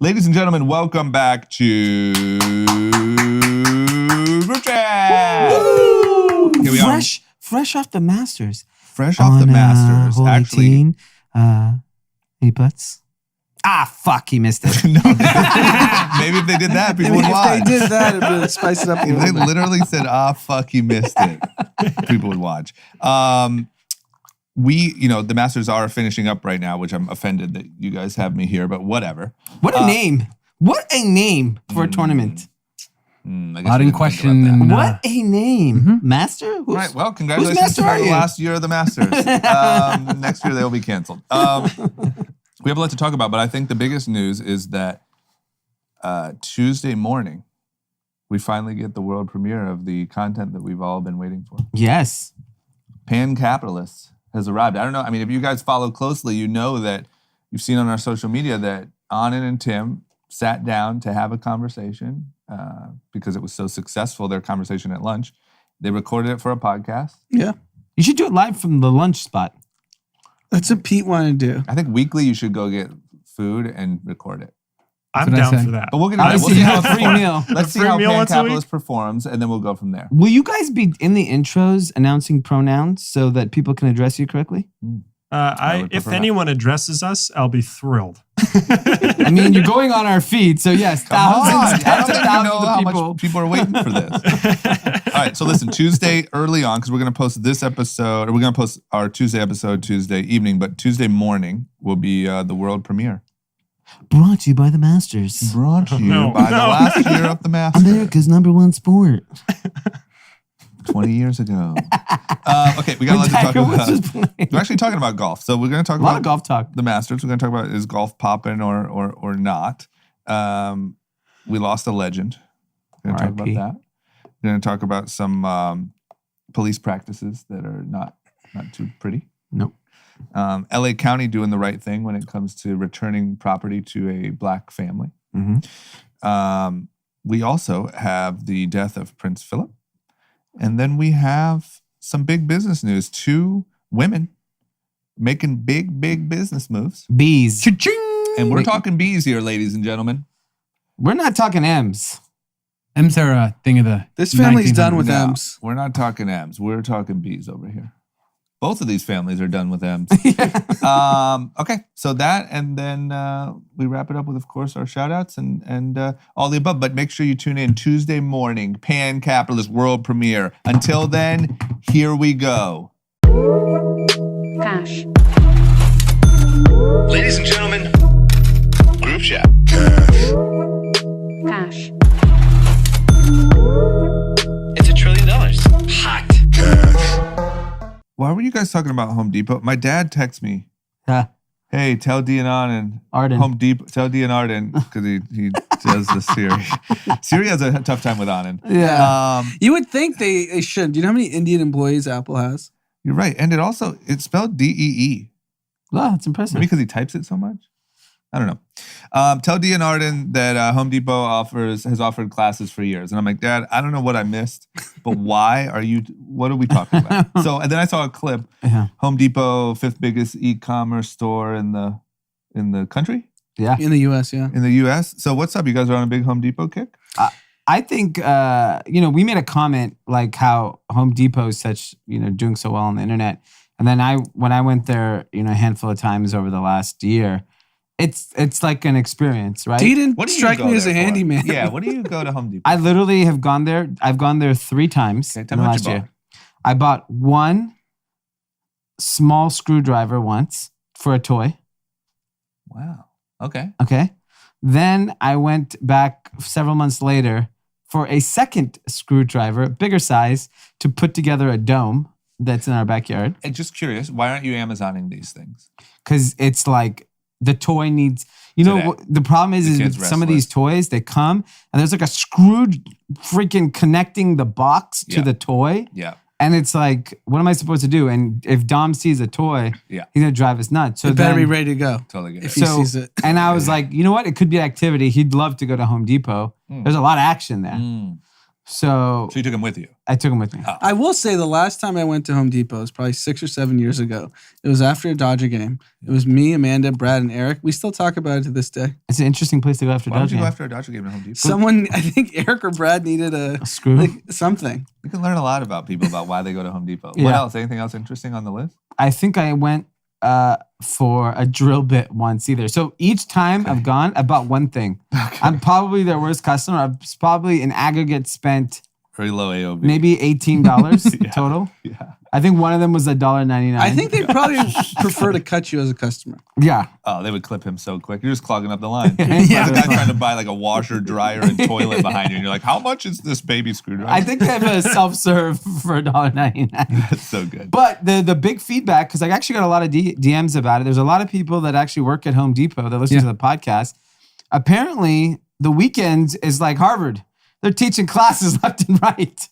Ladies and gentlemen, welcome back to Group Chat. Here we are. Fresh off the Masters. Fresh off the Masters. Holy Actually, teen, any butts? Fuck, he missed it. No, maybe if they did that, people would watch. If they did that, it would spice it up a If little they bit. literally said, fuck, he missed it, people would watch. The Masters are finishing up right now, which I'm offended that you guys have me here, but whatever. What a name. What a name for a tournament. I guess Not we in didn't question. think about that. What a name. Mm-hmm. Master? All right, well, congratulations master to are the you? last year of the Masters. Next year, they'll be canceled. We have a lot to talk about, but I think the biggest news is that Tuesday morning, we finally get the world premiere of the content that we've all been waiting for. Yes. Pan-Capitalist has arrived. I don't know. I mean, if you guys follow closely, you know that you've seen on our social media that Anand and Tim sat down to have a conversation because it was so successful, their conversation at lunch. They recorded it for a podcast. Yeah. You should do it live from the lunch spot. That's what Pete wanted to do. I think weekly you should go get food and record it. I'm what I down said. for that. But we'll get I into it. We'll see how it free performs. meal. Let's see Free how meal once a week? Pan-Capitalist performs, and then we'll go from there. Will you guys be in the intros announcing pronouns so that people can address you correctly? I would If prefer anyone addresses us, I'll be thrilled. I mean, you're going on our feed, so yes, Come on. thousands, I don't tens of think you know thousands how of people. much people are waiting for this. All right, so listen, Tuesday early on, because we're going to post this episode, or we're going to post our Tuesday episode Tuesday evening, but Tuesday morning will be the world premiere. Brought to you by the Masters. Brought to you No, by the no. last year of the Masters. America's #1 sport. 20 years ago. Okay, we got a lot to talk Tiger Woods about. was playing. We're actually talking about golf. So we're going to talk A lot about of golf talk. the Masters. We're going to talk about is golf popping or not. We lost a legend. We're going to talk about RIP. that. We're going to talk about some police practices that are not too pretty. Nope. LA County doing the right thing when it comes to returning property to a black family. Mm-hmm. We also have the death of Prince Philip. And then we have some big business news. 2 women making big business moves. Bees. And we're talking bees here, ladies and gentlemen. We're not talking M's. M's are a thing of the This family's done with No, M's. we're not talking M's. We're talking bees over here. Both of these families are done with M's. Okay, so that, and then we wrap it up with, of course, our shout-outs and all the above. But make sure you tune in Tuesday morning, Pan-Capitalist World Premiere. Until then, here we go. Cash. Ladies and gentlemen, Group Chat. Cash. It's $1 trillion. Hot. Why were you guys talking about Home Depot? My dad texts me, hey, tell Dean and Arden. Home Depot, tell Dean Arden, because he does the Siri. Siri has a tough time with Anand. Yeah. You would think they should. Do you know how many Indian employees Apple has? You're right. And it's spelled D-E-E. Wow, that's impressive. Maybe because he types it so much? I don't know. Tell Dean Arden that Home Depot has offered classes for years. And I'm like, Dad, I don't know what I missed, but what are we talking about? So, and then I saw a clip. Yeah. Home Depot, 5th biggest e-commerce store in the country? Yeah. In the U.S., yeah. In the U.S.? So what's up? You guys are on a big Home Depot kick? I think, we made a comment like how Home Depot is such, doing so well on the internet. And then when I went there, a handful of times over the last year, it's like an experience, right? He didn't What do you strike go me as a there for? handyman. Yeah, what do you go to Home Depot? I literally have gone there. I've gone there 3 times Okay, in tell the me what last you year. I bought 1 small screwdriver once for a toy. Wow. Okay. Okay. Then I went back several months later for a second screwdriver, bigger size, to put together a dome that's in our backyard. And just curious, why aren't you Amazoning these things? Because it's like the toy needs, Today. the problem is The kid's with some of these restless. toys, they come and there's like a screw freaking connecting the box to Yeah. the toy. Yeah. And it's like, what am I supposed to do? And if Dom sees a toy, Yeah. he's going to drive us nuts. So It better then, be ready to go. Totally get If it. he sees it. And I was like, you know what? It could be an activity. He'd love to go to Home Depot. There's a lot of action there. So So you took him with you. I took them with me. I will say the last time I went to Home Depot was probably 6 or 7 years ago. It was after a Dodger game. It was me, Amanda, Brad, and Eric. We still talk about it to this day. It's an interesting place to go after Why would Dodger you go game. after a Dodger game at Home Depot? Someone, I think Eric or Brad needed A screw. like something. You can learn a lot about people about why they go to Home Depot. What Yeah. else? Anything else interesting on the list? I think I went for a drill bit once either. So each time I've gone, I bought one thing. I'm probably their worst customer. I've probably in aggregate spent Very low AOV. maybe $18 Yeah. total. Yeah. I think one of them was $1.99. I think they'd probably prefer to cut you as a customer. Yeah. Oh, they would clip him so quick. You're just clogging up the line. Yeah. There's a guy trying to buy like a washer, dryer, and toilet behind you, and you're like, "How much is this baby screwdriver?" I think they have a self-serve for $1.99. That's so good. But the big feedback, because I actually got a lot of DMs about it. There's a lot of people that actually work at Home Depot that listen to the podcast. Apparently, the weekends is like Harvard. They're teaching classes left and right.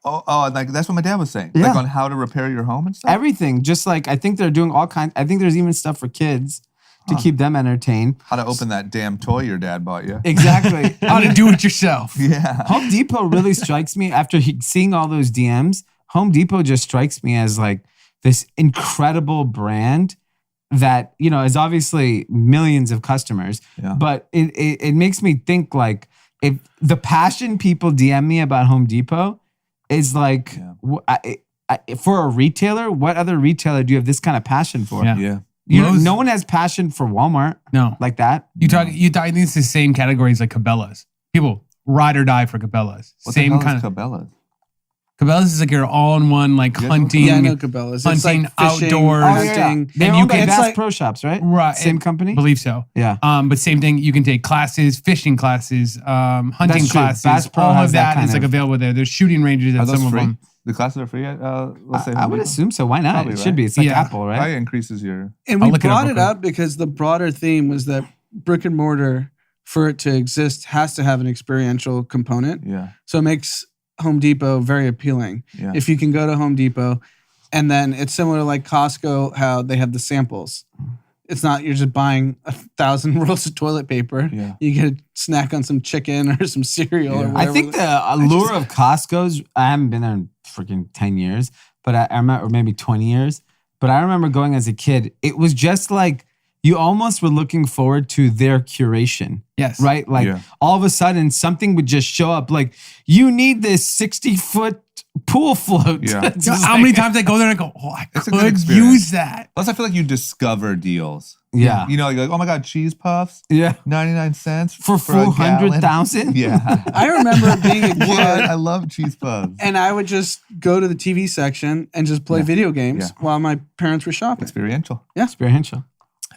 Oh, like that's what my dad was saying. Yeah. Like on how to repair your home and stuff. Everything. Just like, I think they're doing all kinds. I think there's even stuff for kids to keep them entertained. How to open that damn toy your dad bought you. Exactly. How to do it yourself. Yeah. Home Depot really strikes me after seeing all those DMs. Home Depot just strikes me as like this incredible brand that, you know, is obviously millions of customers, Yeah. but it makes me think like if the passion people DM me about Home Depot is like for a retailer, what other retailer do you have this kind of passion for? Yeah. Yeah. You know, Lowe's- no one has passion for Walmart No. like that. You talk. I think it's the same categories like Cabela's. People ride or die for Cabela's. What Same the hell kind is of. Cabela's? Cabela's is like your all-in-one like Yeah. hunting. Yeah, I know Cabela's. It's hunting, like fishing, outdoors. Oh, yeah. hunting. They And own you the can- Bass it's like- Pro Shops, right? Right. Same company? Believe so. Yeah. But same thing. You can take classes, fishing classes, hunting That's true. classes. Bass Pro all has of that that is kind like of- available there. There's shooting ranges Are at those some free? of them. The classes are free at let's say I Home would Depot? assume so. Why not? Probably, It should right? be. It's like Yeah. Apple, right? Probably increases your. And I'll we look it up brought real it quick. up because the broader theme was that brick and mortar, for it to exist, has to have an experiential component. Yeah. So it makes Home Depot very appealing. Yeah. If you can go to Home Depot, and then it's similar to like Costco, how they have the samples. It's not you're just buying 1,000 rolls of toilet paper. Yeah. You get a snack on some chicken or some cereal or Yeah. whatever. I think the allure of Costco's, I haven't been there in freaking 10 years, but I remember, or maybe 20 years, but I remember going as a kid. It was just like, you almost were looking forward to their curation, Yes. right? Like Yeah. all of a sudden something would just show up like, you need this 60-foot pool float. Yeah. It's You know, just how like- many times I go there and I go, oh, I It's a good could experience. use that. Plus, I feel like you discover deals. Yeah. You know, like oh my god, cheese puffs, Yeah. 99 cents For a gallon. 400,000? Yeah. I remember being a What? kid. I love cheese puffs. And I would just go to the TV section and just play video games Yeah. while my parents were shopping. Experiential. Experiential.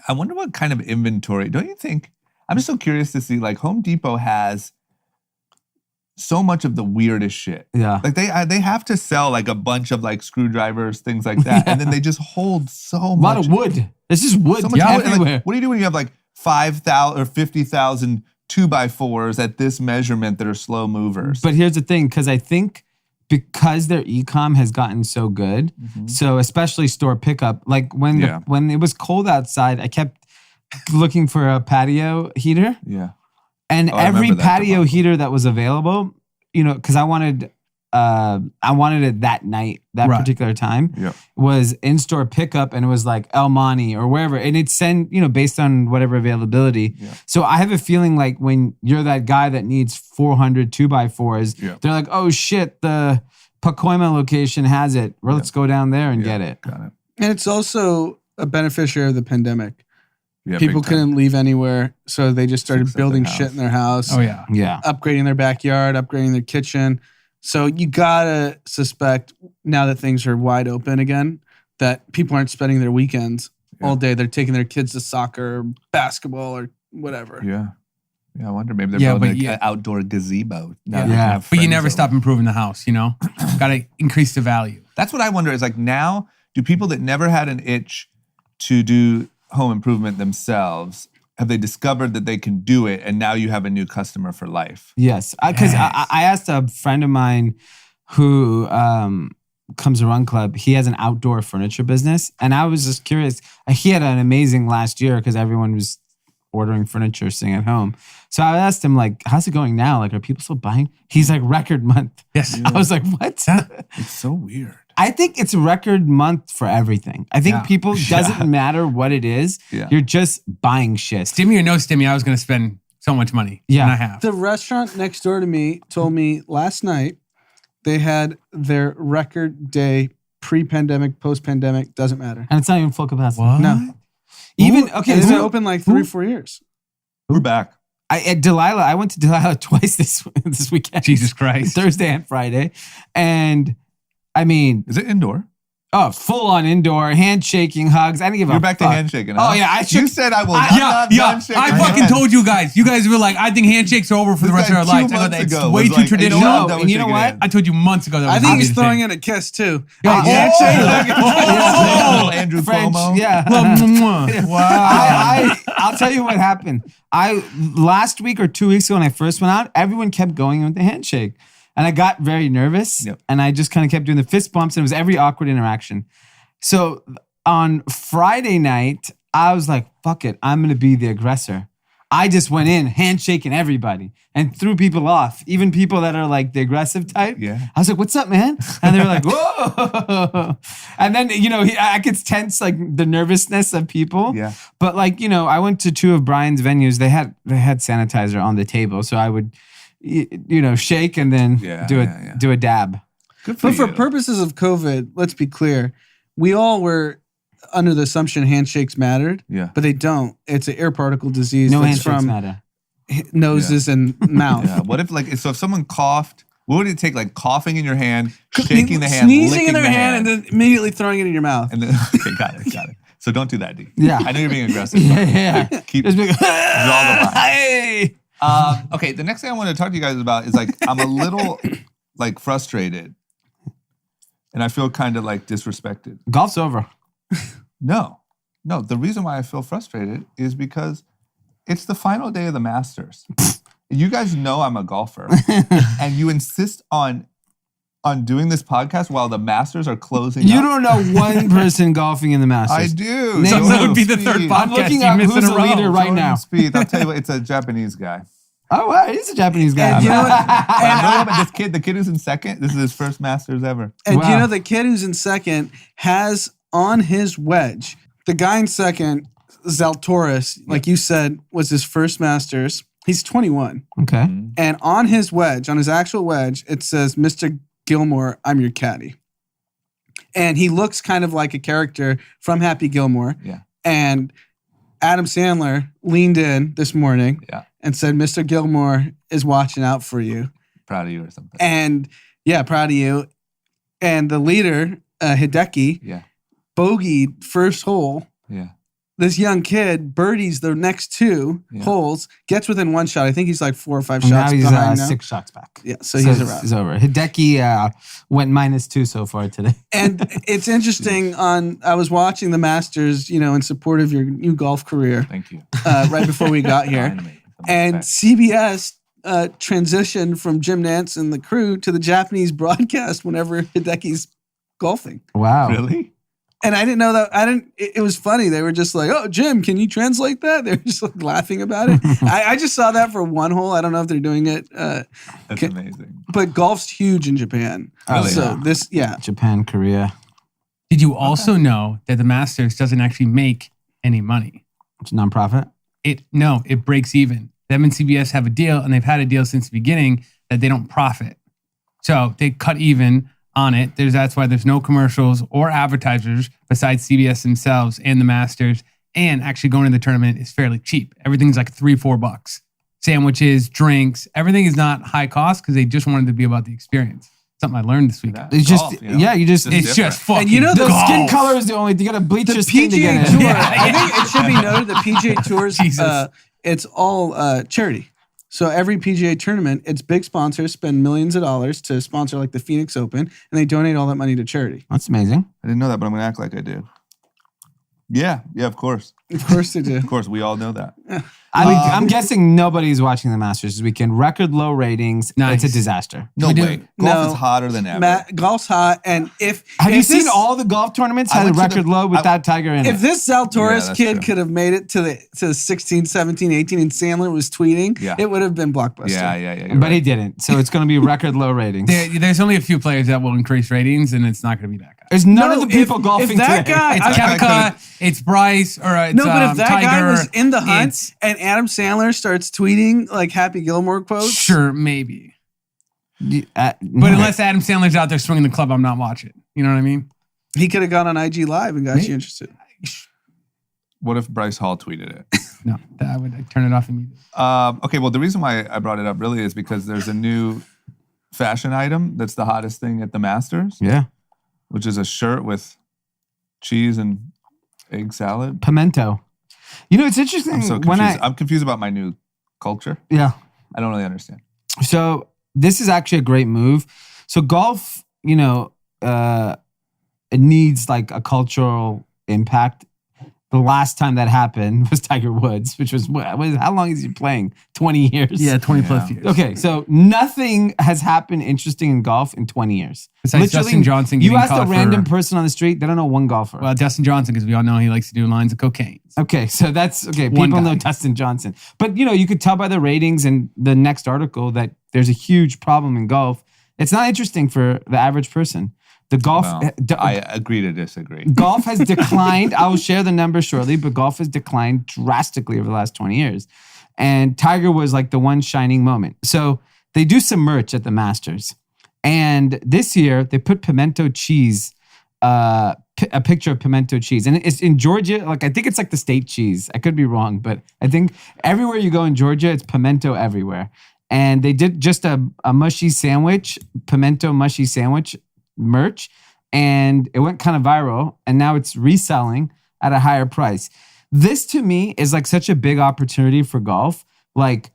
I wonder what kind of inventory. Don't you think? I'm just so curious to see. Like Home Depot has so much of the weirdest shit. Yeah. Like they have to sell like a bunch of like screwdrivers, things like that, and then they just hold so A much. lot of wood. This is wood So much wood. And, like, everywhere. what do you do when you have like 5,000 or 50,000 2x4s at this measurement that are slow movers? But here's the thing, because I think because their e-com has gotten so good, so especially store pickup, like when Yeah. when it was cold outside, I kept looking for a patio heater, yeah, and Oh, I every remember that patio debacle. heater that was available, you know, because I wanted it that night, that Right. particular time, yeah, was in-store pickup, and it was like El Monte or wherever, and it'd send, you know, based on whatever availability. Yeah. So I have a feeling like when you're that guy that needs 400 2x4s, Yeah. they're like, oh shit, the Pacoima location has it. Well, let's go down there and Yeah. get it. got it. And it's also a beneficiary of the pandemic. Yeah, People big time. couldn't leave anywhere, so they just started Fix up their building house. shit in their house, Oh, yeah. Yeah. upgrading their backyard, upgrading their kitchen. So you gotta suspect now that things are wide open again, that people aren't spending their weekends Yeah. all day. They're taking their kids to soccer, basketball, or whatever. Yeah. Yeah, I wonder maybe they're Yeah, building but an yeah. outdoor gazebo. Now Yeah. they can Yeah. have But you friends never over. stop improving the house, you know? Got to increase the value. That's what I wonder is like now, do people that never had an itch to do home improvement themselves, have they discovered that they can do it and now you have a new customer for life? Yes. Because I asked a friend of mine who comes to Run Club. He has an outdoor furniture business. And I was just curious. He had an amazing last year because everyone was ordering furniture, sitting at home. So I asked him, like, how's it going now? Like, are people still buying? He's like, record month. Yes. I was like, what? It's so weird. I think it's a record month for everything. I think people, doesn't matter what it is. Yeah. You're just buying shit. Stimmy or no stimmy, I was going to spend so much money. Yeah. And I have. The restaurant next door to me told me last night they had their record day, pre-pandemic, post-pandemic, doesn't matter. And it's not even full capacity. What? No. Even, okay, It's been so open like 3 or 4 years. We're back. at Delilah, I went to Delilah twice this weekend. Jesus Christ. Thursday and Friday. And I mean, Is it indoor? oh, full on indoor, handshaking, hugs. I didn't give a You're back to fuck. handshaking. Oh, yeah, I You shook- said I will Yeah, not yeah. handshake I my fucking hand. told you guys. You guys were like, I think handshakes are over for the This rest of guy our 2 lives. I know months that it's ago way was too like, traditional. you know what, I'm done and with you know shaking what? hands. I told you months ago that I was think gonna he's be the throwing thing. in a kiss too. Yeah. Handshake. Oh, Andrew French, Cuomo. yeah. Wow. I'll tell you what happened. Last week or 2 weeks ago when I first went out, everyone kept going with the handshake. And I got very nervous. Yep. And I just kind of kept doing the fist bumps, and it was every awkward interaction. So on Friday night, I was like, fuck it, I'm going to be the aggressor. I just went in, handshaking everybody, and threw people off, even people that are like the aggressive type. Yeah. I was like, what's up, man? And they were like, whoa. And then, I could tense like the nervousness of people. Yeah. But like, I went to 2 of Brian's venues. They had sanitizer on the table. So I would, shake and then do a dab. Good for But for you. purposes of COVID, let's be clear. We all were under the assumption handshakes mattered, Yeah. but they don't. It's an air particle disease No that's handshakes from matter. noses and mouth. Yeah. What if if someone coughed? What would it take? Like coughing in your hand, shaking the hand, sneezing licking in their the hand, and then immediately throwing it in your mouth. and then okay, got it. So don't do that, D. Yeah. I know you're being aggressive. Yeah. Keep Just be- draw the line. Hey! Okay, the next thing I want to talk to you guys about is like I'm a little like frustrated, and I feel kind of like disrespected. Golf's over. No. The reason why I feel frustrated is because it's the final day of the Masters. You guys know I'm a golfer, and you insist on doing this podcast while the Masters are closing. You up. don't know one person golfing in the Masters. I do. Name So that would be the Speed. third I'm podcast looking you up missed who's in a the row. leader right Jordan now. Speed. I'll tell you what, it's a Japanese guy. Oh, wow. He's a Japanese guy. And you know what? But this kid, the kid who's in second, this is his first Masters ever. And Wow. the kid who's in second has on his wedge, the guy in second, Zalatoris, like you said, was his first Masters. He's 21. Okay. And on his wedge, on his actual wedge, it says, Mr. Gilmore, I'm your caddy. And he looks kind of like a character from Happy Gilmore. Yeah. And Adam Sandler leaned in this morning and said, Mr. Gilmore is watching out for you. Proud of you or something. And yeah, proud of you. And the leader, Hideki, Yeah. bogeyed first hole. Yeah. This young kid birdies the next 2 holes, gets within 1 shot. I think he's like 4 or 5 And now shots he's behind now. 6 shots back. Yeah, so he's it's- around. He's over. Hideki went -2 so far today. And it's interesting I was watching the Masters, in support of your new golf career Thank you. right before we got here. Finally, some And respect. CBS transitioned from Jim Nantz and the crew to the Japanese broadcast whenever Hideki's golfing. Wow. Really? And I didn't know that. It was funny. They were just like, "Oh, Jim, can you translate that?" They were just like laughing about it. I just saw that for 1 hole. I don't know if they're doing it. That's amazing. But golf's huge in Japan. Really? So Japan, Korea. Did you also know that the Masters doesn't actually make any money? It's a nonprofit. No, it breaks even. Them and CBS have a deal, and they've had a deal since the beginning that they don't profit. So they cut even on it. That's why there's no commercials or advertisers besides CBS themselves and the Masters. And actually going to the tournament is fairly cheap. Everything's like $3-4. Sandwiches, drinks, everything is not high cost because they just wanted to be about the experience. Something I learned this weekend. It's Golf, just, you know? you just, It's It's different. just fucking And the golf. skin color is the only thing. You got to bleach the your skin to PGA get Tour. it. I think it should be noted the PGA Tour's. Jesus. It's all charity. So every PGA tournament, its big sponsors spend millions of dollars to sponsor like the Phoenix Open, and they donate all that money to charity. That's amazing. I didn't know that, but I'm going to act like I did. Yeah, of course. Of course they do. Of course, we all know that. I'm guessing nobody's watching the Masters this weekend. Record low ratings. Nice. It's a disaster. No We do. way. Golf No. is hotter than ever. Golf's hot, and Have if you seen this- all the golf tournaments I had a went to record the- low without Tiger in If it? this Zalatoris that's kid true. could have made it to the 16, 17, 18, and Sandler was tweeting, Yeah. it would have been blockbuster. Yeah. You're But right. he didn't. So it's going to be record low ratings. There's only a few players that will increase ratings, and it's not going to be that guy. There's none No, of the people if golfing that today. guy- It's I Koepka, it's Bryce, or it's No, but if that Tiger, guy was in the hunt it's- and Adam Sandler starts tweeting like Happy Gilmore quotes, sure, maybe. No. But unless Adam Sandler's out there swinging the club, I'm not watching. You know what I mean? he could have gone on IG Live and got Maybe. you interested. What if Bryce Hall tweeted it? No, I would turn it off immediately. Okay, well, the reason why I brought it up really is because there's a new fashion item that's the hottest thing at the Masters, Yeah. which is a shirt with cheese and egg salad. Pimento. You know, it's interesting. I'm so when confused. I'm confused about my new culture. yeah. I don't really understand. So this is actually a great move. So golf, you know, it needs like a cultural impact. The last time that happened was Tiger Woods, which was how long is he playing? 20 years. 20 plus years. Okay, so nothing has happened interesting in golf in 20 years. Besides Justin Johnson You getting asked a caught random for- person on the street, they don't know one golfer. Well, Justin Johnson, because we all know he likes to do lines of cocaine. Okay, so that's okay. One People guy. know Dustin Johnson, but you know you could tell by the ratings and the next article that there's a huge problem in golf. It's not interesting for the average person. The golf, Well, I agree to disagree. golf has declined. I will share the numbers shortly, but golf has declined drastically over the last 20 years. And Tiger was like the one shining moment. So they do some merch at the Masters, and this year they put pimento cheese. A picture of pimento cheese, and it's in Georgia. Like I think it's like the state cheese. I could be wrong, but I think everywhere you go in Georgia, it's pimento everywhere. And they did just a mushy sandwich, pimento mushy sandwich merch, and it went kind of viral. And now it's reselling at a higher price. This to me is like such a big opportunity for golf. Like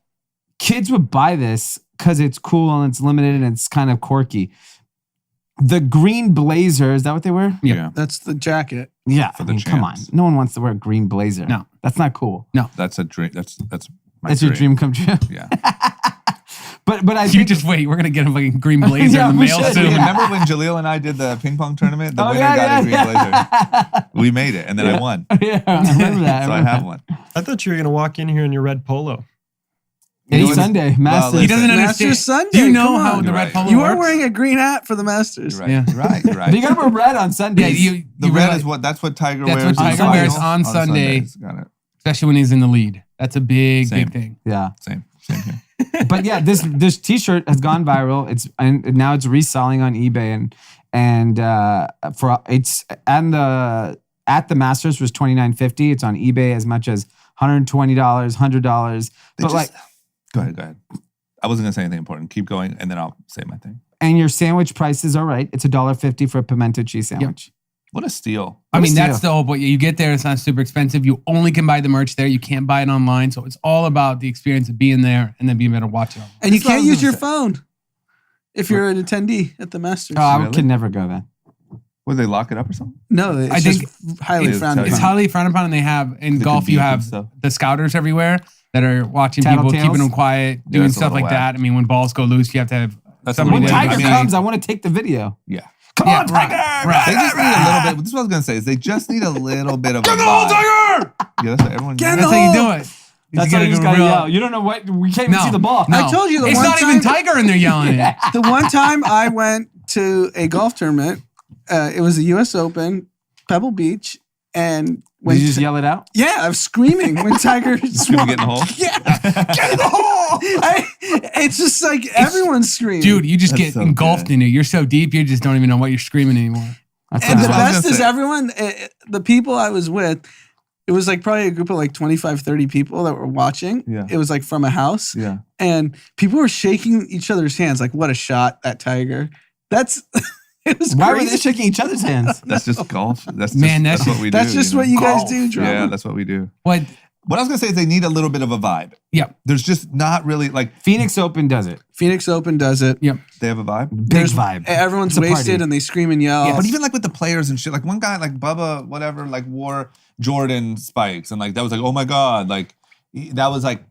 kids would buy this because it's cool and it's limited and it's kind of quirky. The green blazer, is that what they wear? Yeah. That's the jacket. Yeah. For I the mean, come on. champs. No one wants to wear a green blazer. No. That's not cool. That's a dream. That's my That's your dream come true. Yeah. But I You think just wait. We're going to get a fucking green blazer Yeah, in the we mail should. soon. Remember when Jaleel and I did the ping pong tournament? The Oh, winner yeah, got a green yeah. blazer. We made it, and then I won. yeah, I remember that. So I have one. I thought you were going to walk in here in your red polo. Any You know, Sunday, Masters. He doesn't understand. Masters Sunday. Do you know come how on. the You're red right. polo You works? are wearing a green hat for the Masters. You're right. Yeah. You're right. You're right. But you gotta wear red on Yeah, Sundays. you The red realize- is what. That's what Tiger That's wears. what in Tiger wears finals on Sunday. Sundays. Got it. especially when he's in the lead. That's a big, Same. big thing. Yeah. Same here. But yeah, this T-shirt has gone viral. It's and now it's reselling on eBay and for it's and at the Masters was $29.50. It's on eBay as much as $120, $100. But like, Go ahead. I wasn't gonna say anything important. Keep going, and then I'll say my thing. and your sandwich prices are right. It's $1.50 for a pimento cheese sandwich. What a steal! I mean, What a that's steal. the whole point. You get there, it's not super expensive. You only can buy the merch there. You can't buy it online. So it's all about the experience of being there and then being able to watch it. And you That's what I can't was use your gonna phone if you're an attendee at the Masters. Oh, I Really? could never go then. Would they lock it up or something? No, it's I just think highly it's frowned totally- It's upon. highly frowned upon, and they have in They golf. could You beep and have stuff. the scouters everywhere that are watching people, Tattletales? keeping them quiet, doing that's a stuff little like whack. that. I mean, when balls go loose, you have to have That's a somebody When little there. whack. Tiger I mean, comes, I want to take the video. Yeah. Come Yeah, on, Tiger! right. They just need a little bit. This is what I was gonna say. Is they just need a little bit of a vibe. Tiger! Yeah, that's what everyone. Get That's the how you hole. do it. That's how you just gotta yell. You don't know what. We can't even see the ball. No. I told you the it's one not even time- Tiger in there yelling it. The one time I went to a golf tournament, it was the U.S. Open, Pebble Beach, and when Did you just yell it out? yeah, I was screaming when Tiger People swung. get in the hole. Yeah, get in the hole. It's just like everyone's screaming. Dude, you just That's get so engulfed good. in it. You're so deep, you just don't even know what you're screaming anymore. That's And the what I was best gonna is say. everyone, the people I was with, it was like probably a group of like 25, 30 people that were watching. Yeah. It was like from a house. Yeah. And people were shaking each other's hands like, what a shot, that Tiger. That's, it was Why were crazy. they shaking each other's hands? That's just golf. That's just, Man, that's that's- what we do. That's just you know? what you guys Golf. do, drama. Yeah, that's what we do. What What I was gonna say is they need a little bit of a vibe. Yeah. There's just not really like Phoenix Open does it. Phoenix Open does it. Yep. they have a vibe. Big vibe. Everyone's It's a party. wasted and they scream and yell. But even like with the players and shit, like one guy like Bubba, whatever, like wore Jordan spikes and like that was like, oh my God, like that was like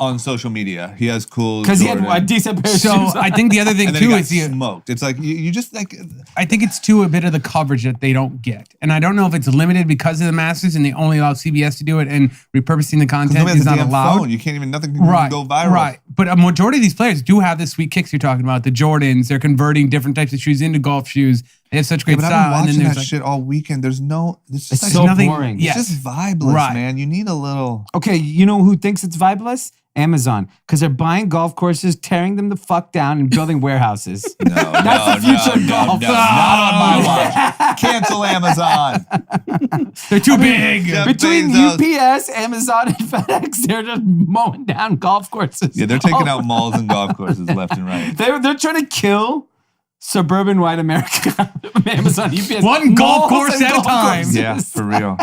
on social media. He has cool Because he had Jordan. a decent pair of So shoes. I think the other thing and then he too got is the smoked. It's like you just like I think it's too a bit of the coverage that they don't get. And I don't know if it's limited because of the Masters and they only allow CBS to do it and repurposing the content nobody has is a not damn allowed. phone. You can't even nothing can Right, go viral. right. But a majority of these players do have the sweet kicks you're talking about. The Jordans, they're converting different types of shoes into golf shoes. They have such Yeah, great but I've style. been And watching then that there's like, shit all weekend. There's It's just like so nothing- boring. yeah. it's just vibeless, Right. man. You need a little. Okay, you know who thinks it's vibeless? Amazon. Because they're buying golf courses, tearing them the fuck down, and building warehouses. No, That's the future of golf. No, not on my watch. Cancel Amazon. they're too big. Yeah. Between Bezos. UPS, Amazon, and FedEx, they're just mowing down golf courses. Yeah, they're taking out malls and golf courses left and right. They're trying to kill suburban white America. Amazon, UPS. One golf malls course and at a golf time. courses. Yeah, for real.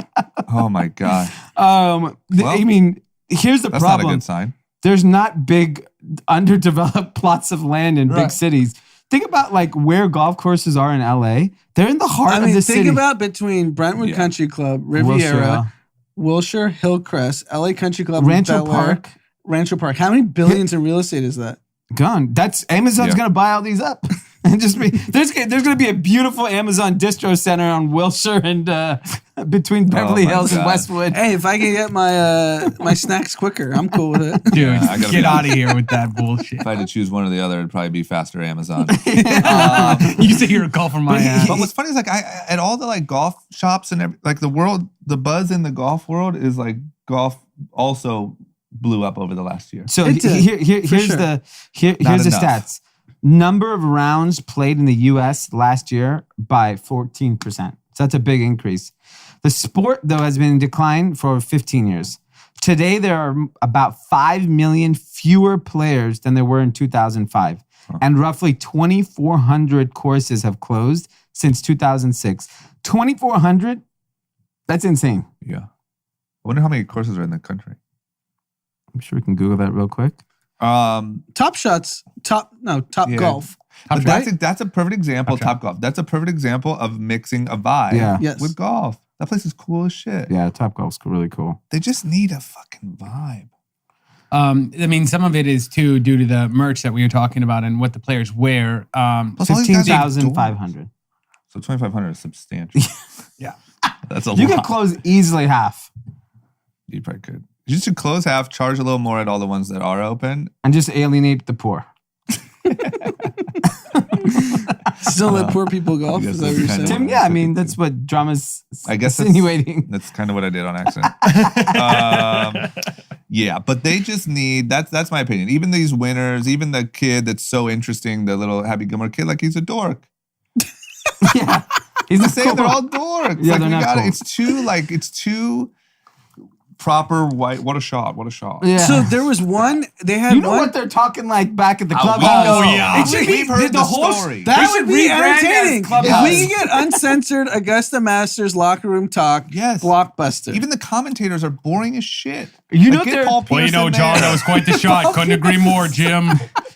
Oh my God. Well, I mean, here's the That's not a problem. good sign. There's not big, underdeveloped plots of land in big Right. cities. Think about like where golf courses are in LA. They're in the heart I of mean, the think city. about between Brentwood Yeah. Country Club, Wilshire, Riviera, Wilshire, Hillcrest, LA Country Club, Rancho Bel Air, Park. Rancho Park. How many billions in real estate is that? Gone. That's Amazon's Yeah. gonna buy all these up. And just be there's gonna be a beautiful Amazon distro center on Wilshire and between Beverly my Hills and God. Westwood. Hey, if I can get my my snacks quicker, I'm cool with it. Dude, Yeah, I gotta get be out of here with that bullshit. If I had to choose one or the other, it'd probably be faster Amazon. You say you're a golfer, my ass. But what's funny is like I at all the like golf shops and like the buzz in the golf world is like golf also blew up over the last year. So It did, here's sure. the here's Not the enough. stats. Number of rounds played in the US last year by 14%. So that's a big increase. The sport, though, has been in decline for 15 years. Today, there are about 5 million fewer players than there were in 2005. And roughly 2,400 courses have closed since 2006. 2,400? That's insane. Yeah. I wonder how many courses are in the country. I'm sure we can Google that real quick. Top Shots, Top Yeah. Golf. But Right? that's a perfect example. Top Golf. That's a perfect example of mixing a vibe Yeah. Yes. with golf. That place is cool as shit. Yeah, Top Golf's really cool. They just need a fucking vibe. I mean, some of it is too due to the merch that we were talking about and what the players wear. Plus, all these guys are 15,500. So 2,500 is substantial. Yeah. That's a You lot. can close easily half You probably could. You should close half, charge a little more at all the ones that are open. and just alienate the poor. Still let poor people golf. I guess Is that what that's you're kind saying? of Tim, yeah, I mean, that's what drama's I guess insinuating. That's kind of what I did on accident. Yeah, but they just need, that's my opinion. Even these winners, even the kid that's so interesting, the little Happy Gilmore kid, like he's a dork. Yeah. He's I'm not saying cool. they're all dorks. Yeah, like, they're we not got cool. It's too proper white. What a shot. What a shot. Yeah. So there was one. They had you know one. what they're talking like back at the Oh, clubhouse? we know. yeah. It should We've be heard the the whole story. That We would should be rebrand entertaining. as Clubhouse. If we can get uncensored Augusta Masters locker room talk, Yes. blockbuster. Even the commentators are boring as shit. You know Like, get they're- Paul Well, you know, Pierce in John, there. that was quite the shot. Couldn't agree more, Jim.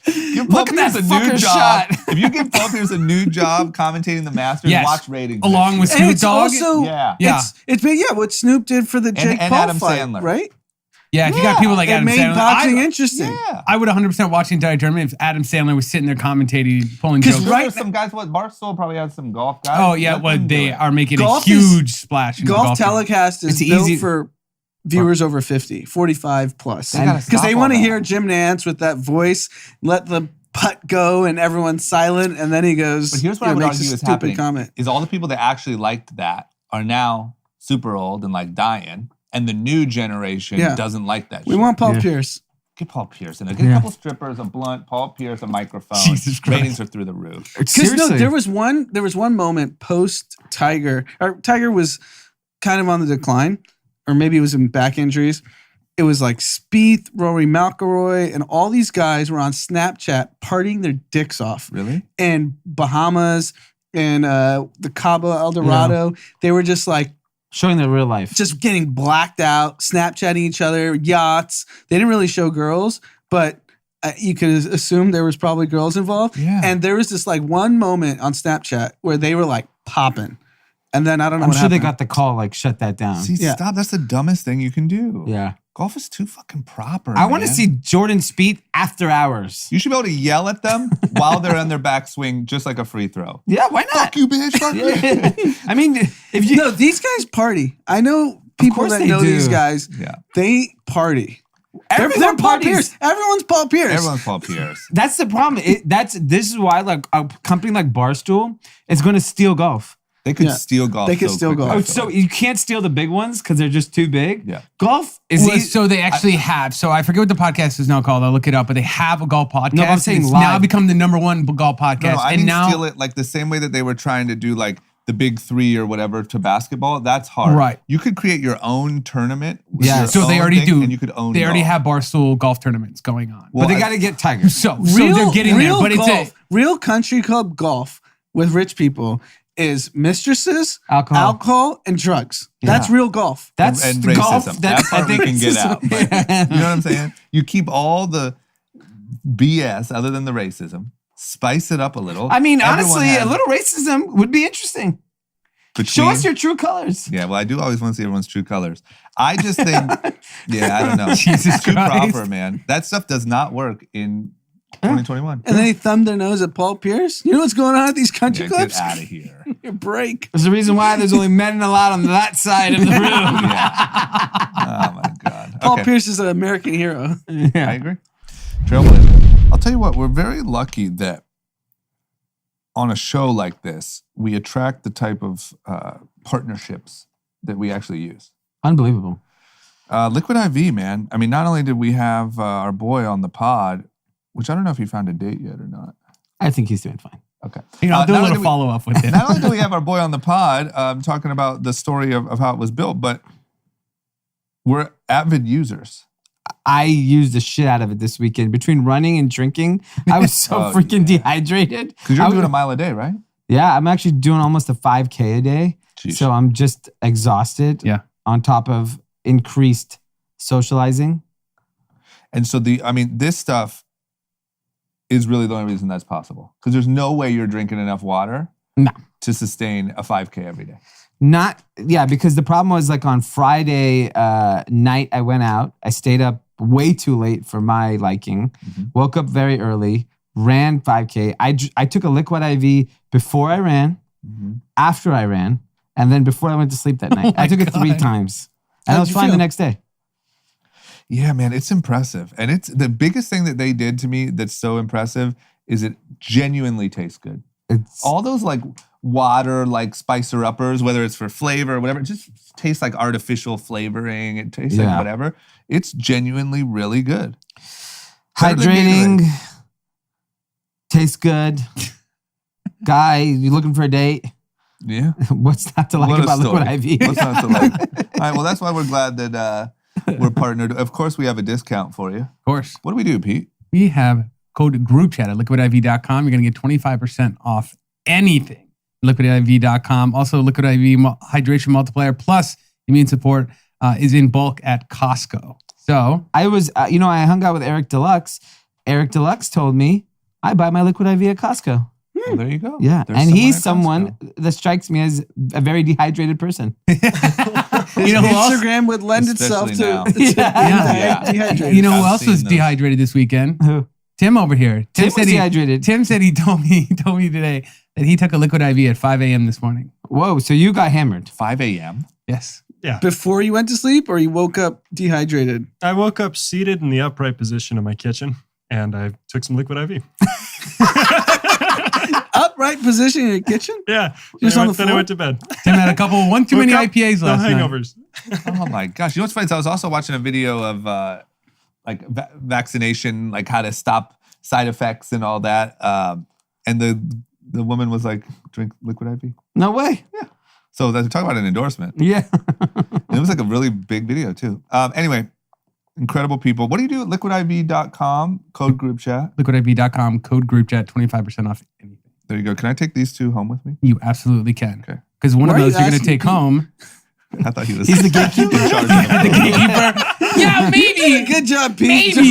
Give Paul Look at that Pierce a new fucker job. shot. If you give Paul Pierce a new job commentating the Masters, Yes. watch ratings. Along with and Snoop it's Dogg. also Yeah. Yeah. it's been what Snoop did for the Jake and Paul Adam fight, Sandler. right? Yeah, if you got people like It Adam made Sandler. boxing I, interesting. Yeah. I would 100% watch the entire tournament if Adam Sandler was sitting there commentating, pulling 'Cause jokes. Right. right- There's some guys. What Barstool probably has some golf guys. Oh, yeah, Let well, them do they it. are making a Golf huge splash in the Golf golf tournament. telecast is It's built easy- for viewers over 50, 45 plus. They gotta Because stop they all want to that. hear Jim Nantz with that voice, let the putt go and everyone's silent, and then he goes, But here's what I would makes a argue is stupid happening: comment. is all the people that actually liked that are now super old and like dying, and the new generation Yeah. doesn't like that. We shit. want Paul Yeah. Pierce. Get Paul Pierce in there. Get a couple strippers, a blunt, Paul Pierce, a microphone. Jesus Christ. Ratings are through the roof. Because Seriously. no, there was one moment post Tiger, or Tiger was kind of on the decline, or maybe it was in back injuries. It was like Spieth, Rory McIlroy, and all these guys were on Snapchat partying their dicks off. Really? And Bahamas and the Cabo El Dorado, they were just like Showing their real life. just getting blacked out, Snapchatting each other, yachts. They didn't really show girls, but you could assume there was probably girls involved. Yeah. And there was this like one moment on Snapchat where they were like popping. And then I don't know I'm what sure happened. they got the call, like, shut that down. See, Yeah. stop. That's the dumbest thing you can do. Yeah. Golf is too fucking proper. I want to man. see Jordan Spieth after hours. You should be able to yell at them while they're on their backswing, just like a free throw. Yeah, why not? Fuck you, bitch. Fuck you. Yeah. I mean, if you No, these guys party. I know people course that they know do. these guys. Yeah. They party. everyone Paul parties. Pierce. Everyone's Paul Pierce. Everyone's Paul Pierce. That's the problem. This is why like a company like Barstool is going to steal golf. They could Yeah. steal golf. They could steal quickly, golf. Oh, I feel so like. you can't steal the big ones because they're just too big. Yeah. Golf is Well, so they actually have. So I forget what the podcast is now called. I'll look it up. But they have a golf podcast. No, I'm saying it's live. now become the #1 golf podcast. No, I and mean now, steal it like the same way that they were trying to do like the big three or whatever to basketball. That's hard. Right. You could create your own tournament. With Yeah. your so they own already thing, do. And you could own They already golf. have Barstool golf tournaments going on. Well, but they I- got to get Tiger. So they're getting there. But golf, it's real country club golf with rich people is mistresses, Alcohol. and drugs. Yeah. That's real golf. That's and the golf. racism. That part we can get out. But you know what I'm saying? You keep all the BS other than the racism. Spice it up a little. I mean, Everyone honestly, has- a little racism would be interesting. Show us your true colors. Yeah, well, I do always want to see everyone's true colors. I just think, yeah, I don't know. Jesus It's too Christ. proper, man. That stuff does not work in 2021. And then they thumbed their nose at Paul Pierce. You know what's going on at these country Yeah, clubs? get out of here. Your break. There's a reason why there's only men allowed on that side of the room. Yeah. Oh my God. Paul Okay. Pierce is an American hero. I agree. Trailblazer. I'll tell you what, we're very lucky that on a show like this, we attract the type of partnerships that we actually use. Unbelievable. Liquid IV, man. I mean, not only did we have our boy on the pod, which I don't know if he found a date yet or not. I think he's doing fine. Okay. I'll do a not only little do we- follow up with it. Not only do we have our boy on the pod talking about the story of how it was built, but we're avid users. I used the shit out of it this weekend. Between running and drinking, I was so Oh, freaking dehydrated. Because you're I doing was- a mile a day, right? Yeah, I'm actually doing almost a 5K a day. Jeez. So I'm just exhausted. Yeah. On top of increased socializing. And so this stuff is really the only reason that's possible. Because there's no way you're drinking enough water No. to sustain a 5K every day. Because the problem was like on Friday night, I went out. I stayed up way too late for my liking. Woke up very early, ran 5K. I took a liquid IV before I ran, after I ran, and then before I went to sleep that night. I took it 3 times. And I How'd was you fine feel? the next day. Yeah, man, it's impressive. And it's the biggest thing that they did to me that's so impressive is it genuinely tastes good. It's All those like water, like spicer uppers, whether it's for flavor or whatever, it just tastes like artificial flavoring. It tastes like Yeah. whatever. It's genuinely really good. Better than hydrating, Gatorade. tastes good. Guy, you looking for a date? Yeah. What's not to like What a about story. liquid IV? What's not to like? All right, well, that's why we're glad that we're partnered. Of course, we have a discount for you. Of course. What do we do, Pete? We have code GroupChat at liquidiv.com. You're going to get 25% off anything. Liquidiv.com. Also, Liquid IV Hydration Multiplier Plus Immune Support is in bulk at Costco. So, I was, I hung out with Eric Deluxe. Eric Deluxe told me I buy my liquid IV at Costco. Well, there you go. Yeah, There's and he's at someone Costco. that strikes me as a very dehydrated person. you know who else? Instagram would lend itself Especially to now. Yeah. dehydrated. You know who I've else was seen those. dehydrated this weekend? Who? Tim over here. Tim was said dehydrated. Tim said he told me today that he took a liquid IV at 5 a.m. this morning. Whoa, so you got hammered. 5 a.m. Yes. Yeah. Before you went to sleep, or you woke up dehydrated? I woke up seated in the upright position in my kitchen and I took some liquid IV. Upright position in your kitchen? Yeah. Just on the Then I floor? went to bed. Tim had a couple, one too many Woke up, IPAs no last night. hangovers. Oh my gosh! You know what's funny? So I was also watching a video of vaccination, like how to stop side effects and all that. And the woman was like, "Drink liquid IV." No way. So that's talking about an endorsement. Yeah. And it was like a really big video too. Anyway, incredible people. What do you do at liquidiv.com? Code group chat. Liquidiv.com, code GroupChat, 25% off anything. There you go. Can I take these two home with me? You absolutely can. Okay. Because one Why of are those you you're going to asking take Pete? home. I thought he was. He's the gatekeeper. in charge of the Gatekeeper. Yeah, maybe. Good job, Pete. Maybe.